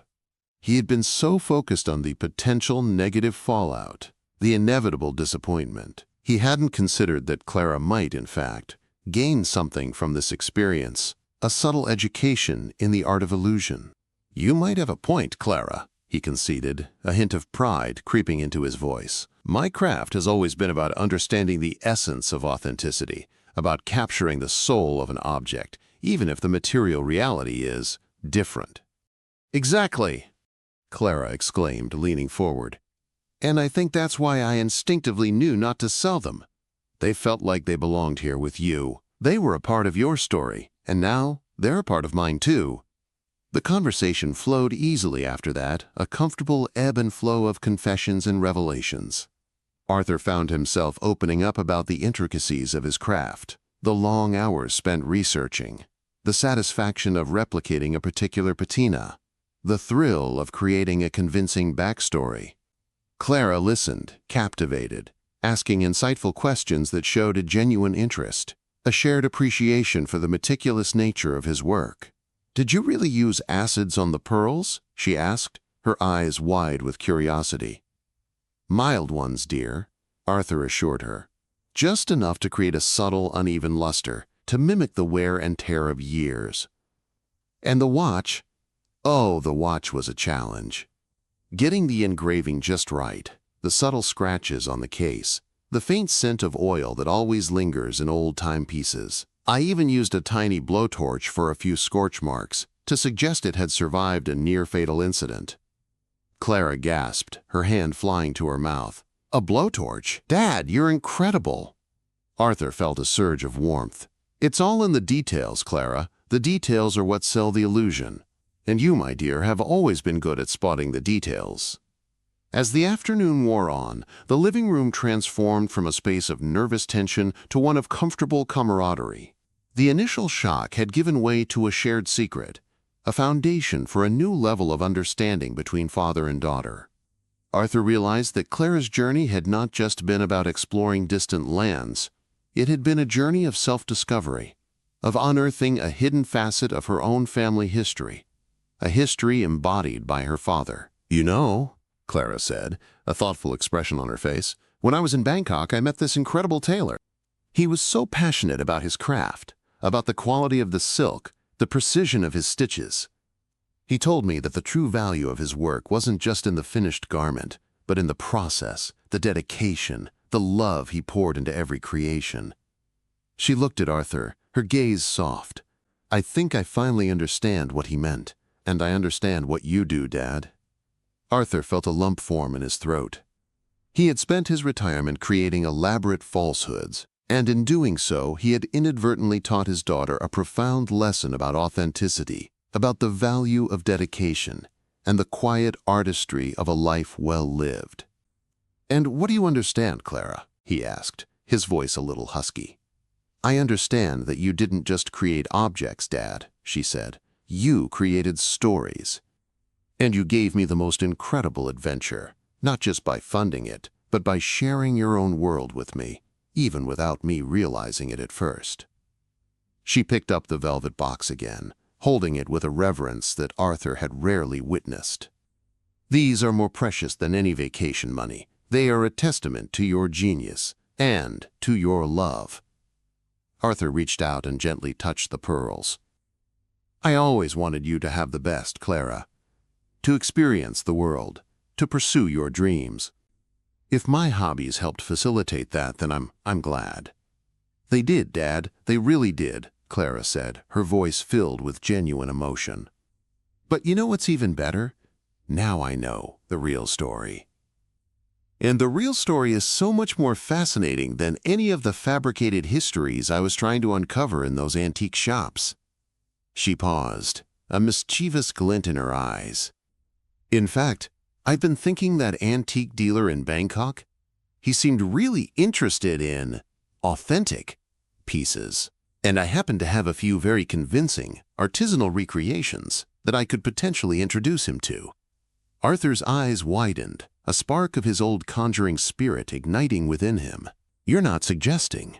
He had been so focused on the potential negative fallout, the inevitable disappointment. He hadn't considered that Clara might, in fact, gain something from this experience, a subtle education in the art of illusion. You might have a point, Clara, he conceded, a hint of pride creeping into his voice. My craft has always been about understanding the essence of authenticity, about capturing the soul of an object, even if the material reality is different. Exactly, Clara exclaimed, leaning forward. And I think that's why I instinctively knew not to sell them. They felt like they belonged here with you. They were a part of your story, and now they're a part of mine too. The conversation flowed easily after that, a comfortable ebb and flow of confessions and revelations. Arthur found himself opening up about the intricacies of his craft, the long hours spent researching, the satisfaction of replicating a particular patina, the thrill of creating a convincing backstory. Clara listened, captivated, asking insightful questions that showed a genuine interest, a shared appreciation for the meticulous nature of his work. Did you really use acids on the pearls? She asked, her eyes wide with curiosity. Mild ones, dear, Arthur assured her. Just enough to create a subtle, uneven luster, to mimic the wear and tear of years. And the watch? Oh, the watch was a challenge. Getting the engraving just right, the subtle scratches on the case, the faint scent of oil that always lingers in old timepieces. I even used a tiny blowtorch for a few scorch marks to suggest it had survived a near-fatal incident. Clara gasped, her hand flying to her mouth. A blowtorch? Dad, you're incredible! Arthur felt a surge of warmth. It's all in the details, Clara. The details are what sell the illusion. And you, my dear, have always been good at spotting the details. As the afternoon wore on, the living room transformed from a space of nervous tension to one of comfortable camaraderie. The initial shock had given way to a shared secret, a foundation for a new level of understanding between father and daughter. Arthur realized that Clara's journey had not just been about exploring distant lands. It had been a journey of self-discovery, of unearthing a hidden facet of her own family history, a history embodied by her father. You know, Clara said, a thoughtful expression on her face, when I was in Bangkok, I met this incredible tailor. He was so passionate about his craft, about the quality of the silk, the precision of his stitches. He told me that the true value of his work wasn't just in the finished garment, but in the process, the dedication, the love he poured into every creation. She looked at Arthur, her gaze soft. I think I finally understand what he meant, and I understand what you do, Dad. Arthur felt a lump form in his throat. He had spent his retirement creating elaborate falsehoods, and in doing so, he had inadvertently taught his daughter a profound lesson about authenticity, about the value of dedication, and the quiet artistry of a life well lived. And what do you understand, Clara? He asked, his voice a little husky. I understand that you didn't just create objects, Dad, she said. You created stories. And you gave me the most incredible adventure, not just by funding it, but by sharing your own world with me, even without me realizing it at first. She picked up the velvet box again, holding it with a reverence that Arthur had rarely witnessed. These are more precious than any vacation money. They are a testament to your genius and to your love. Arthur reached out and gently touched the pearls. "I always wanted you to have the best, Clara. To experience the world, to pursue your dreams. If my hobbies helped facilitate that, then I'm glad." "They did, Dad. They really did," Clara said, her voice filled with genuine emotion. "But you know what's even better? Now I know the real story. And the real story is so much more fascinating than any of the fabricated histories I was trying to uncover in those antique shops." She paused, a mischievous glint in her eyes. "In fact, I've been thinking that antique dealer in Bangkok, he seemed really interested in authentic pieces. And I happen to have a few very convincing, artisanal recreations that I could potentially introduce him to." Arthur's eyes widened, a spark of his old conjuring spirit igniting within him. "You're not suggesting."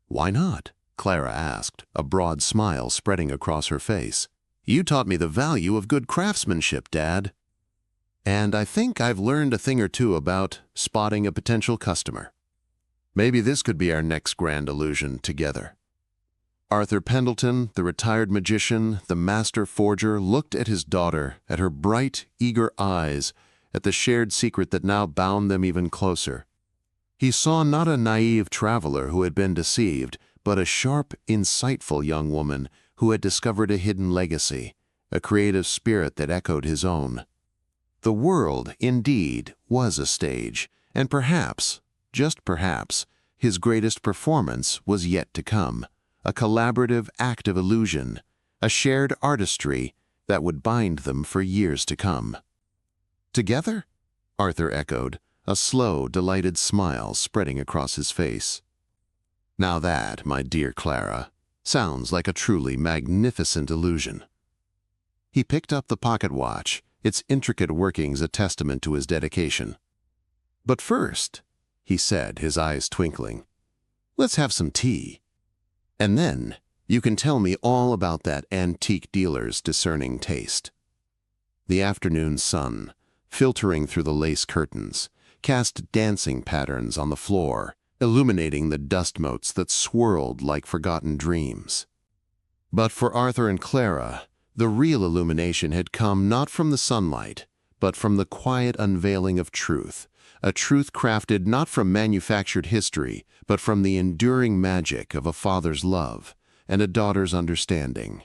"Why not?" Clara asked, a broad smile spreading across her face. "You taught me the value of good craftsmanship, Dad. And I think I've learned a thing or two about spotting a potential customer. Maybe this could be our next grand illusion together." Arthur Pendelton, the retired magician, the master forger, looked at his daughter, at her bright, eager eyes, at the shared secret that now bound them even closer. He saw not a naive traveler who had been deceived, but a sharp, insightful young woman who had discovered a hidden legacy, a creative spirit that echoed his own. The world, indeed, was a stage, and perhaps, just perhaps, his greatest performance was yet to come. A collaborative act of illusion, a shared artistry that would bind them for years to come. "Together?" Arthur echoed, a slow, delighted smile spreading across his face. "Now that, my dear Clara, sounds like a truly magnificent illusion." He picked up the pocket watch, its intricate workings a testament to his dedication. "But first," he said, his eyes twinkling, "let's have some tea. And then you can tell me all about that antique dealer's discerning taste." The afternoon sun, filtering through the lace curtains, cast dancing patterns on the floor, illuminating the dust motes that swirled like forgotten dreams. But for Arthur and Clara, the real illumination had come not from the sunlight, but from the quiet unveiling of truth, a truth crafted not from manufactured history, but from the enduring magic of a father's love and a daughter's understanding.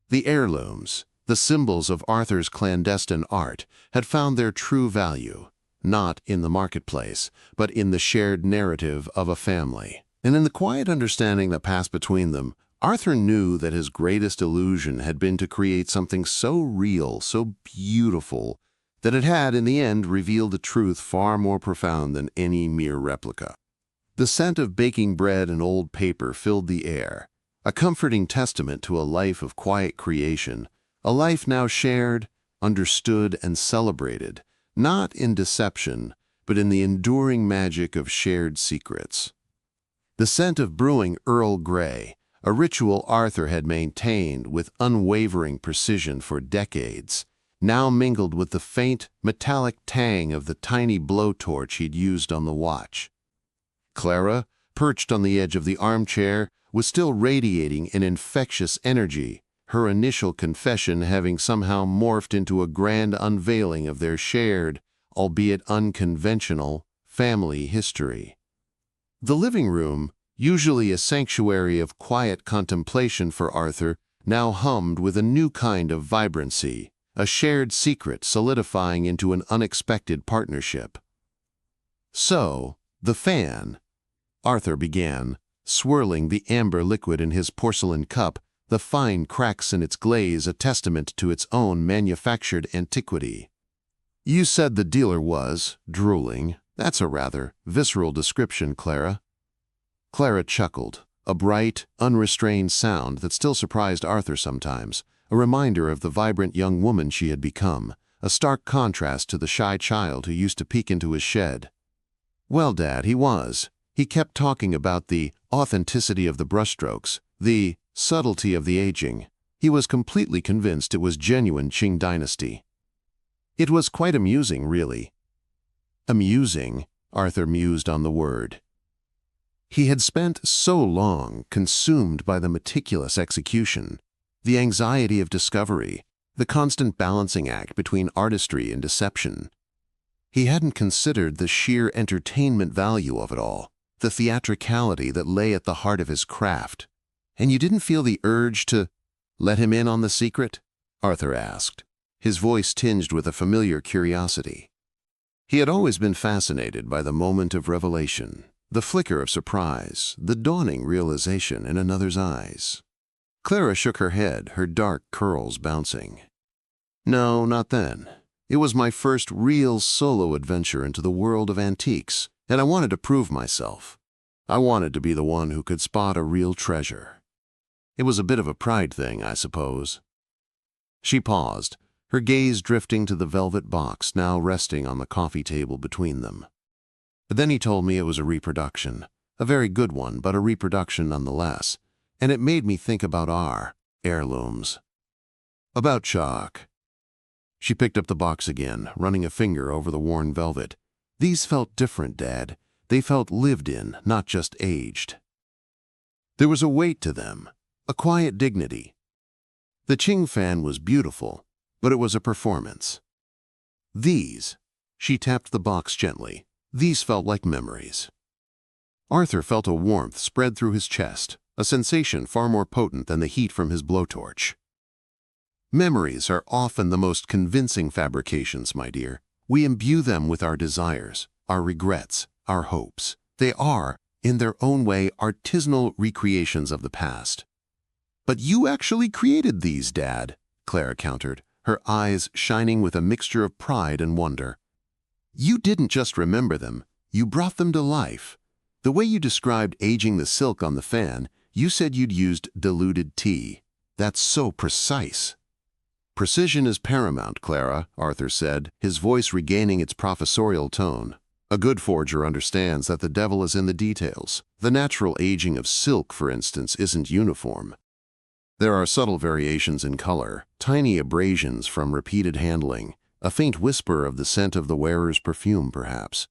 The heirlooms, the symbols of Arthur's clandestine art, had found their true value, not in the marketplace, but in the shared narrative of a family. And in the quiet understanding that passed between them, Arthur knew that his greatest illusion had been to create something so real, so beautiful, that it had, in the end, revealed a truth far more profound than any mere replica. The scent of baking bread and old paper filled the air, a comforting testament to a life of quiet creation, a life now shared, understood, and celebrated, not in deception, but in the enduring magic of shared secrets. The scent of brewing Earl Grey, a ritual Arthur had maintained with unwavering precision for decades, now mingled with the faint, metallic tang of the tiny blowtorch he'd used on the watch. Clara, perched on the edge of the armchair, was still radiating an infectious energy, her initial confession having somehow morphed into a grand unveiling of their shared, albeit unconventional, family history. The living room, usually a sanctuary of quiet contemplation for Arthur, now hummed with a new kind of vibrancy, a shared secret solidifying into an unexpected partnership. "So, the fan," Arthur began, swirling the amber liquid in his porcelain cup, the fine cracks in its glaze a testament to its own manufactured antiquity. "You said the dealer was drooling. That's a rather visceral description, Clara." Clara chuckled, a bright, unrestrained sound that still surprised Arthur sometimes, a reminder of the vibrant young woman she had become, a stark contrast to the shy child who used to peek into his shed. "Well, Dad, he was. He kept talking about the authenticity of the brushstrokes, the subtlety of the aging. He was completely convinced it was genuine Qing dynasty. It was quite amusing, really." "Amusing," Arthur mused on the word. He had spent so long consumed by the meticulous execution, the anxiety of discovery, the constant balancing act between artistry and deception. He hadn't considered the sheer entertainment value of it all, the theatricality that lay at the heart of his craft. "And you didn't feel the urge to let him in on the secret?" Arthur asked, his voice tinged with a familiar curiosity. He had always been fascinated by the moment of revelation, the flicker of surprise, the dawning realization in another's eyes. Clara shook her head, her dark curls bouncing. "No, not then. It was my first real solo adventure into the world of antiques, and I wanted to prove myself. I wanted to be the one who could spot a real treasure. It was a bit of a pride thing, I suppose." She paused, her gaze drifting to the velvet box now resting on the coffee table between them. "But then he told me it was a reproduction, a very good one, but a reproduction nonetheless, and it made me think about our heirlooms. About Chalk." She picked up the box again, running a finger over the worn velvet. "These felt different, Dad. They felt lived in, not just aged. There was a weight to them, a quiet dignity. The Ching fan was beautiful, but it was a performance. These," she tapped the box gently, "these felt like memories." Arthur felt a warmth spread through his chest, a sensation far more potent than the heat from his blowtorch. "Memories are often the most convincing fabrications, my dear. We imbue them with our desires, our regrets, our hopes. They are, in their own way, artisanal recreations of the past." "But you actually created these, Dad," Clara countered, her eyes shining with a mixture of pride and wonder. "You didn't just remember them, you brought them to life. The way you described aging the silk on the fan, you said you'd used diluted tea. That's so precise." "Precision is paramount, Clara," Arthur said, his voice regaining its professorial tone. "A good forger understands that the devil is in the details. The natural aging of silk, for instance, isn't uniform. There are subtle variations in color, tiny abrasions from repeated handling, a faint whisper of the scent of the wearer's perfume, perhaps."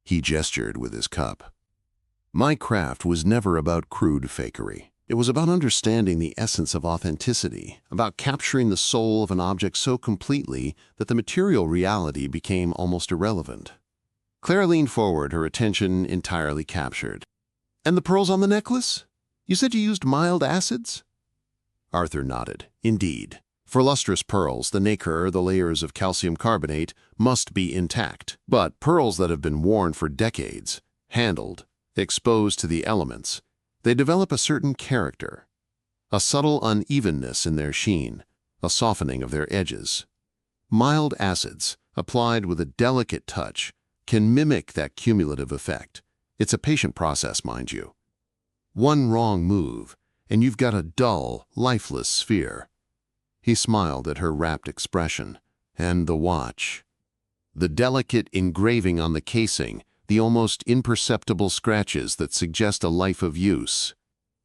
He gestured with his cup. "My craft was never about crude fakery. It was about understanding the essence of authenticity, about capturing the soul of an object so completely that the material reality became almost irrelevant." Clara leaned forward, her attention entirely captured. "And the pearls on the necklace? You said you used mild acids?" Arthur nodded. "Indeed. For lustrous pearls, the nacre, the layers of calcium carbonate, must be intact. But pearls that have been worn for decades, handled, exposed to the elements, they develop a certain character, a subtle unevenness in their sheen, a softening of their edges. Mild acids, applied with a delicate touch, can mimic that cumulative effect. It's a patient process, mind you. One wrong move, and you've got a dull, lifeless sphere." He smiled at her rapt expression. "And the watch. The delicate engraving on the casing, the almost imperceptible scratches that suggest a life of use.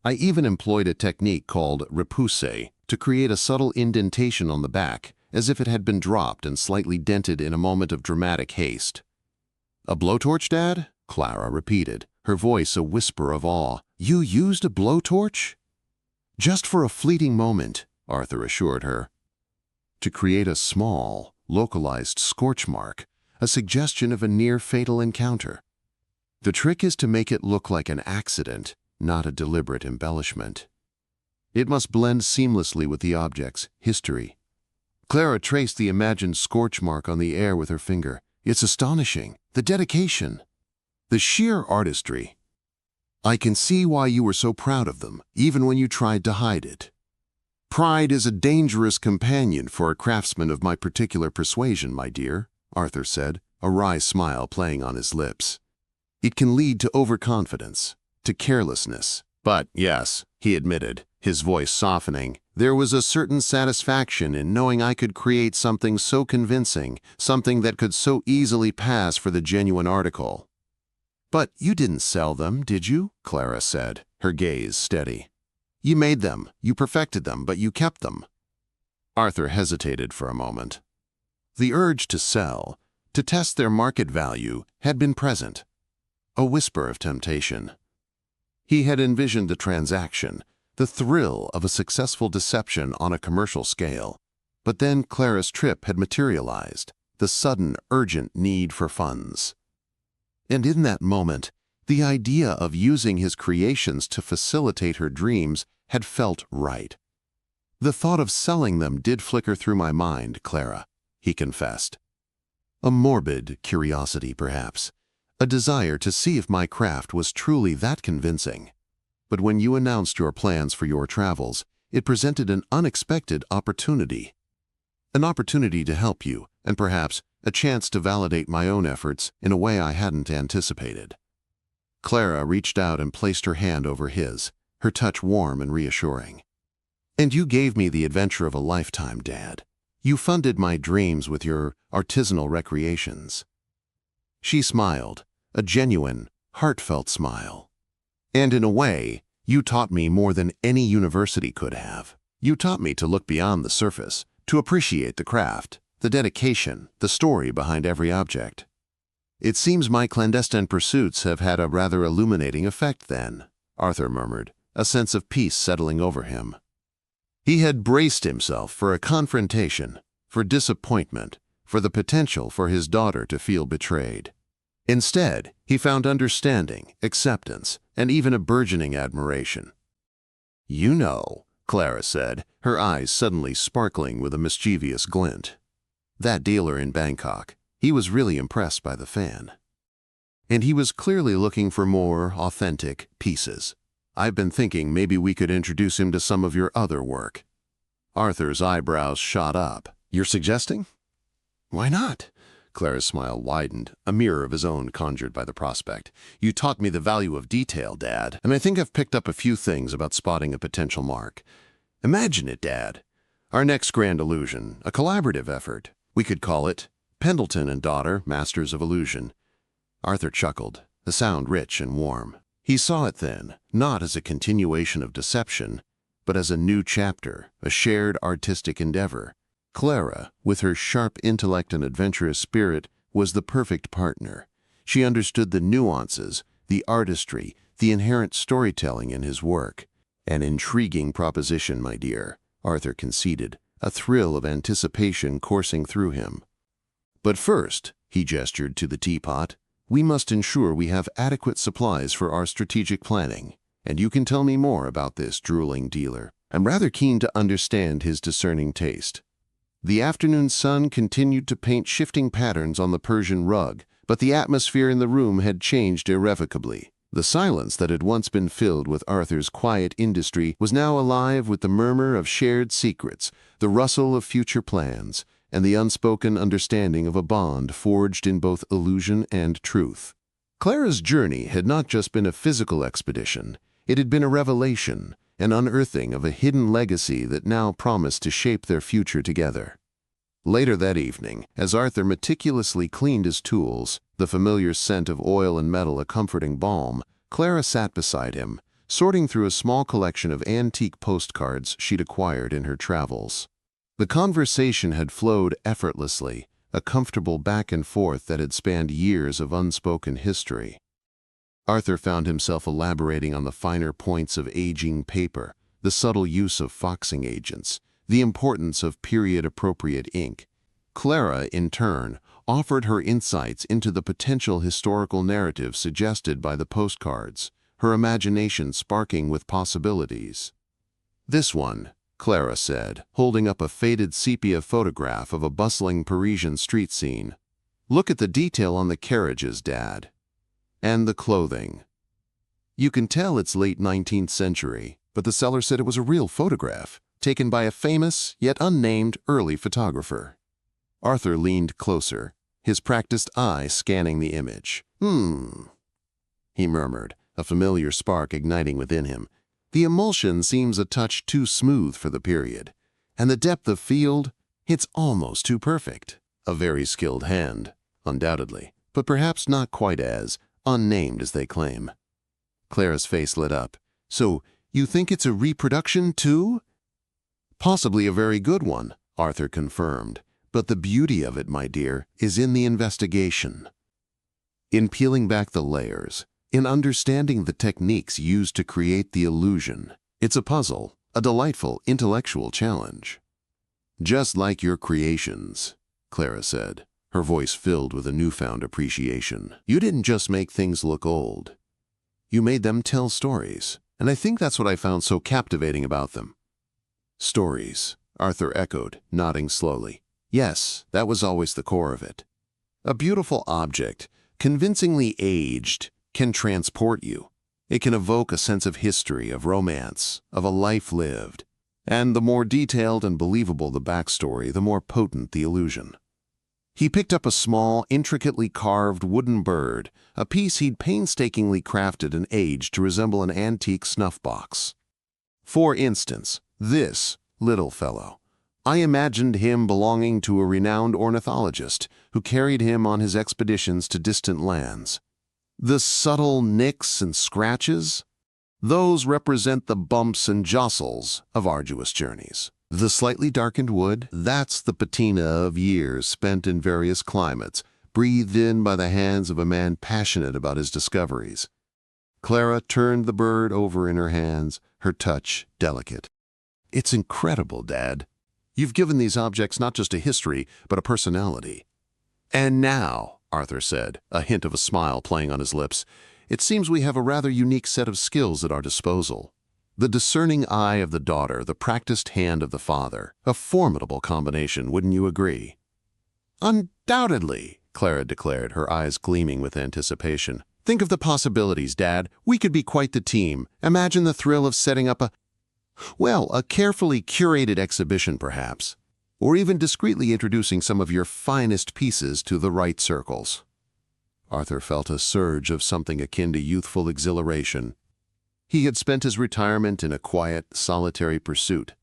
I even employed a technique called repoussé to create a subtle indentation on the back, as if it had been dropped and slightly dented in a moment of dramatic haste." "A blowtorch, Dad?" Clara repeated, her voice a whisper of awe. "You used a blowtorch?" "Just for a fleeting moment," Arthur assured her. "To create a small, localized scorch mark, a suggestion of a near-fatal encounter. The trick is to make it look like an accident, not a deliberate embellishment. It must blend seamlessly with the object's history." Clara traced the imagined scorch mark on the air with her finger. "It's astonishing. The dedication. The sheer artistry. I can see why you were so proud of them, even when you tried to hide it." "Pride is a dangerous companion for a craftsman of my particular persuasion, my dear," Arthur said, a wry smile playing on his lips. "It can lead to overconfidence, to carelessness. But yes," he admitted, his voice softening, "there was a certain satisfaction in knowing I could create something so convincing, something that could so easily pass for the genuine article." "But you didn't sell them, did you?" Clara said, her gaze steady. "You made them, you perfected them, but you kept them." Arthur hesitated for a moment. The urge to sell, to test their market value, had been present. A whisper of temptation. He had envisioned the transaction, the thrill of a successful deception on a commercial scale. But then Clara's trip had materialized, the sudden, urgent need for funds. And in that moment, the idea of using his creations to facilitate her dreams had felt right. "The thought of selling them did flicker through my mind, Clara," he confessed. "A morbid curiosity, perhaps. A desire to see if my craft was truly that convincing. But when you announced your plans for your travels, it presented an unexpected opportunity. An opportunity to help you, and perhaps a chance to validate my own efforts in a way I hadn't anticipated." Clara reached out and placed her hand over his, her touch warm and reassuring. "And you gave me the adventure of a lifetime, Dad. You funded my dreams with your artisanal recreations." She smiled, a genuine, heartfelt smile. "And in a way, you taught me more than any university could have. You taught me to look beyond the surface, to appreciate the craft, the dedication, the story behind every object. It seems my clandestine pursuits have had a rather illuminating effect then," Arthur murmured, a sense of peace settling over him. He had braced himself for a confrontation, for disappointment, for the potential for his daughter to feel betrayed. Instead, he found understanding, acceptance, and even a burgeoning admiration. "You know," Clara said, her eyes suddenly sparkling with a mischievous glint. "That dealer in Bangkok, he was really impressed by the fan. And he was clearly looking for more authentic pieces. I've been thinking maybe we could introduce him to some of your other work." Arthur's eyebrows shot up. "You're suggesting?" "Why not?" Clara's smile widened, a mirror of his own conjured by the prospect. "You taught me the value of detail, Dad, and I think I've picked up a few things about spotting a potential mark. Imagine it, Dad. Our next grand illusion, a collaborative effort. We could call it Pendelton and Daughter, Masters of Illusion." Arthur chuckled, the sound rich and warm. He saw it then, not as a continuation of deception, but as a new chapter, a shared artistic endeavor. Clara, with her sharp intellect and adventurous spirit, was the perfect partner. She understood the nuances, the artistry, the inherent storytelling in his work. "An intriguing proposition, my dear," Arthur conceded, a thrill of anticipation coursing through him. "But first," he gestured to the teapot, "we must ensure we have adequate supplies for our strategic planning. And you can tell me more about this drooling dealer. I'm rather keen to understand his discerning taste." The afternoon sun continued to paint shifting patterns on the Persian rug, but the atmosphere in the room had changed irrevocably. The silence that had once been filled with Arthur's quiet industry was now alive with the murmur of shared secrets, the rustle of future plans, and the unspoken understanding of a bond forged in both illusion and truth. Clara's journey had not just been a physical expedition. It had been a revelation, an unearthing of a hidden legacy that now promised to shape their future together. Later that evening, as Arthur meticulously cleaned his tools, the familiar scent of oil and metal a comforting balm, Clara sat beside him, sorting through a small collection of antique postcards she'd acquired in her travels. The conversation had flowed effortlessly, a comfortable back and forth that had spanned years of unspoken history. Arthur found himself elaborating on the finer points of aging paper, the subtle use of foxing agents, the importance of period-appropriate ink. Clara, in turn, offered her insights into the potential historical narrative suggested by the postcards, her imagination sparking with possibilities. "This one," Clara said, holding up a faded sepia photograph of a bustling Parisian street scene. "Look at the detail on the carriages, Dad. And the clothing. You can tell it's late 19th century, but the seller said it was a real photograph, taken by a famous, yet unnamed, early photographer." Arthur leaned closer, his practiced eye scanning the image. He murmured, a familiar spark igniting within him. "The emulsion seems a touch too smooth for the period. And the depth of field, it's almost too perfect. A very skilled hand, undoubtedly, but perhaps not quite as unnamed as they claim." Clara's face lit up. "So, you think it's a reproduction, too?" "Possibly a very good one," Arthur confirmed. "But the beauty of it, my dear, is in the investigation. In peeling back the layers, in understanding the techniques used to create the illusion. It's a puzzle, a delightful intellectual challenge. Just like your creations, Clara said, her voice filled with a newfound appreciation. You didn't just make things look old. You made them tell stories, and I think that's what I found so captivating about them. Stories, Arthur echoed, nodding slowly. Yes, that was always the core of it. A beautiful object, convincingly aged, can transport you. It can evoke a sense of history, of romance, of a life lived. And the more detailed and believable the backstory, the more potent the illusion. He picked up a small, intricately carved wooden bird, a piece he'd painstakingly crafted and aged to resemble an antique snuff box. For instance, this little fellow. I imagined him belonging to a renowned ornithologist who carried him on his expeditions to distant lands. The subtle nicks and scratches, those represent the bumps and jostles of arduous journeys. The slightly darkened wood, that's the patina of years spent in various climates, breathed in by the hands of a man passionate about his discoveries. Clara turned the bird over in her hands, her touch delicate. It's incredible, Dad. You've given these objects not just a history, but a personality. And now, Arthur said, a hint of a smile playing on his lips, it seems we have a rather unique set of skills at our disposal. The discerning eye of the daughter, the practiced hand of the father. A formidable combination, wouldn't you agree? Undoubtedly, Clara declared, her eyes gleaming with anticipation. Think of the possibilities, Dad. We could be quite the team. Imagine the thrill of setting up a carefully curated exhibition, perhaps. Or even discreetly introducing some of your finest pieces to the right circles. Arthur felt a surge of something akin to youthful exhilaration. He had spent his retirement in a quiet, solitary pursuit,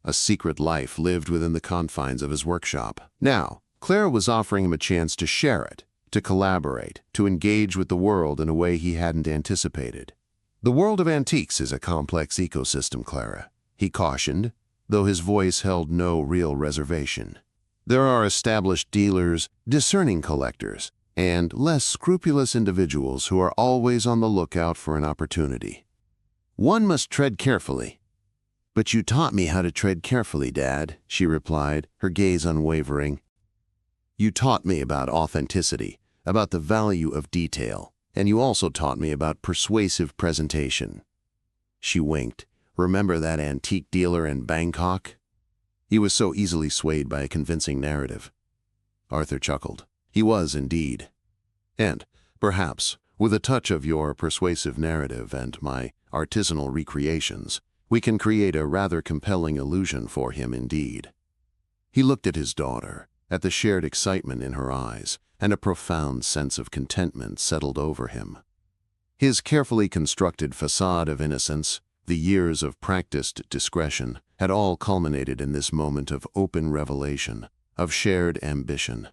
a secret life lived within the confines of his workshop. Now, Clara was offering him a chance to share it, to collaborate, to engage with the world in a way he hadn't anticipated. The world of antiques is a complex ecosystem, Clara, he cautioned, though his voice held no real reservation. There are established dealers, discerning collectors, and less scrupulous individuals who are always on the lookout for an opportunity. One must tread carefully. But you taught me how to tread carefully, Dad, she replied, her gaze unwavering. You taught me about authenticity, about the value of detail, and you also taught me about persuasive presentation. She winked. Remember that antique dealer in Bangkok? He was so easily swayed by a convincing narrative. Arthur chuckled. He was indeed. And, perhaps, with a touch of your persuasive narrative and my artisanal recreations, we can create a rather compelling illusion for him indeed. He looked at his daughter, at the shared excitement in her eyes, and a profound sense of contentment settled over him. His carefully constructed facade of innocence, the years of practiced discretion, had all culminated in this moment of open revelation, of shared ambition.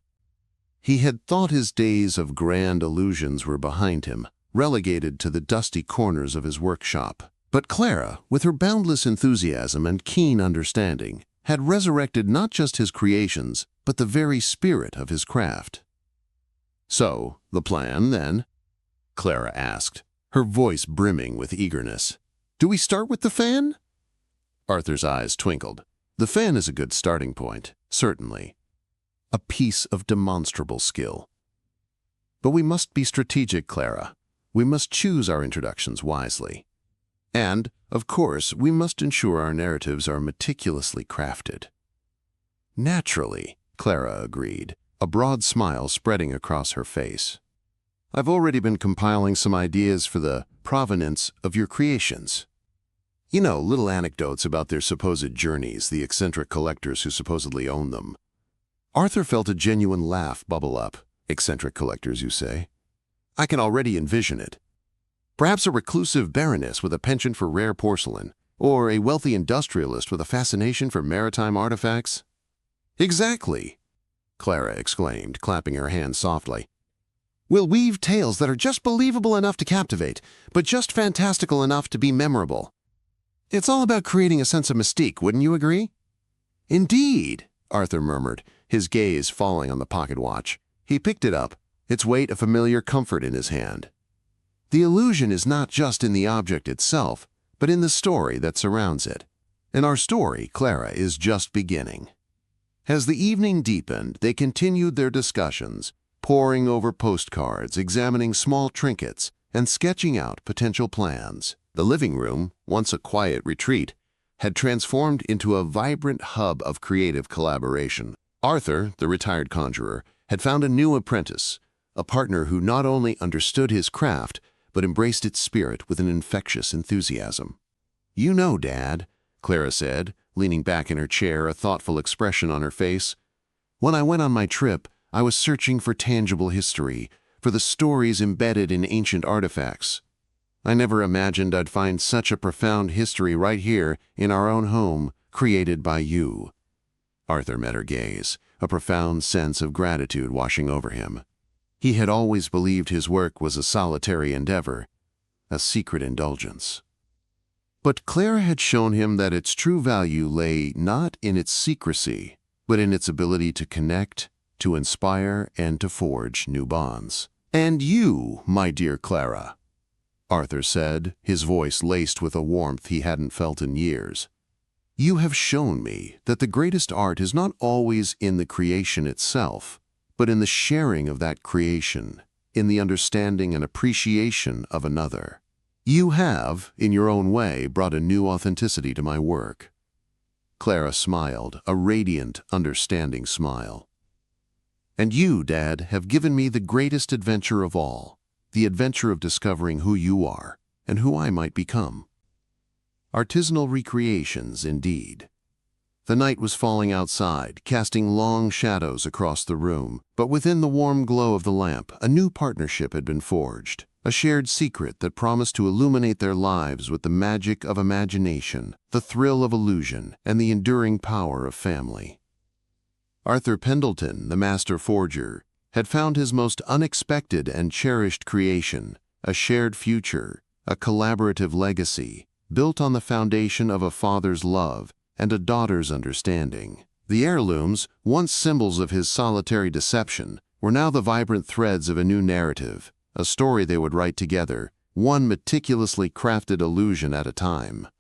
He had thought his days of grand illusions were behind him, relegated to the dusty corners of his workshop. But Clara, with her boundless enthusiasm and keen understanding, had resurrected not just his creations, but the very spirit of his craft. So, the plan, then? Clara asked, her voice brimming with eagerness. Do we start with the fan? Arthur's eyes twinkled. The fan is a good starting point, certainly. A piece of demonstrable skill. But we must be strategic, Clara. We must choose our introductions wisely. And, of course, we must ensure our narratives are meticulously crafted. Naturally, Clara agreed, a broad smile spreading across her face. I've already been compiling some ideas for the provenance of your creations. You know, little anecdotes about their supposed journeys, the eccentric collectors who supposedly own them. Arthur felt a genuine laugh bubble up. Eccentric collectors, you say? I can already envision it. Perhaps a reclusive baroness with a penchant for rare porcelain, or a wealthy industrialist with a fascination for maritime artifacts? Exactly, Clara exclaimed, clapping her hands softly. We'll weave tales that are just believable enough to captivate, but just fantastical enough to be memorable. It's all about creating a sense of mystique, wouldn't you agree? Indeed, Arthur murmured, his gaze falling on the pocket watch. He picked it up, its weight a familiar comfort in his hand. The illusion is not just in the object itself, but in the story that surrounds it. And our story, Clara, is just beginning. As the evening deepened, they continued their discussions, poring over postcards, examining small trinkets, and sketching out potential plans. The living room, once a quiet retreat, had transformed into a vibrant hub of creative collaboration. Arthur, the retired conjurer, had found a new apprentice, a partner who not only understood his craft, but embraced its spirit with an infectious enthusiasm. "You know, Dad," Clara said, leaning back in her chair, a thoughtful expression on her face, "when I went on my trip, I was searching for tangible history, for the stories embedded in ancient artifacts. I never imagined I'd find such a profound history right here in our own home, created by you." Arthur met her gaze, a profound sense of gratitude washing over him. He had always believed his work was a solitary endeavor, a secret indulgence. But Clara had shown him that its true value lay not in its secrecy, but in its ability to connect, to inspire, and to forge new bonds. "And you, my dear Clara," Arthur said, his voice laced with a warmth he hadn't felt in years, "you have shown me that the greatest art is not always in the creation itself, but in the sharing of that creation, in the understanding and appreciation of another. You have, in your own way, brought a new authenticity to my work." Clara smiled, a radiant, understanding smile. "And you, Dad, have given me the greatest adventure of all, the adventure of discovering who you are and who I might become." Artisanal recreations, indeed. The night was falling outside, casting long shadows across the room, but within the warm glow of the lamp, a new partnership had been forged, a shared secret that promised to illuminate their lives with the magic of imagination, the thrill of illusion, and the enduring power of family. Arthur Pendelton, the master forger, had found his most unexpected and cherished creation, a shared future, a collaborative legacy, built on the foundation of a father's love and a daughter's understanding. The heirlooms, once symbols of his solitary deception, were now the vibrant threads of a new narrative, a story they would write together, one meticulously crafted illusion at a time.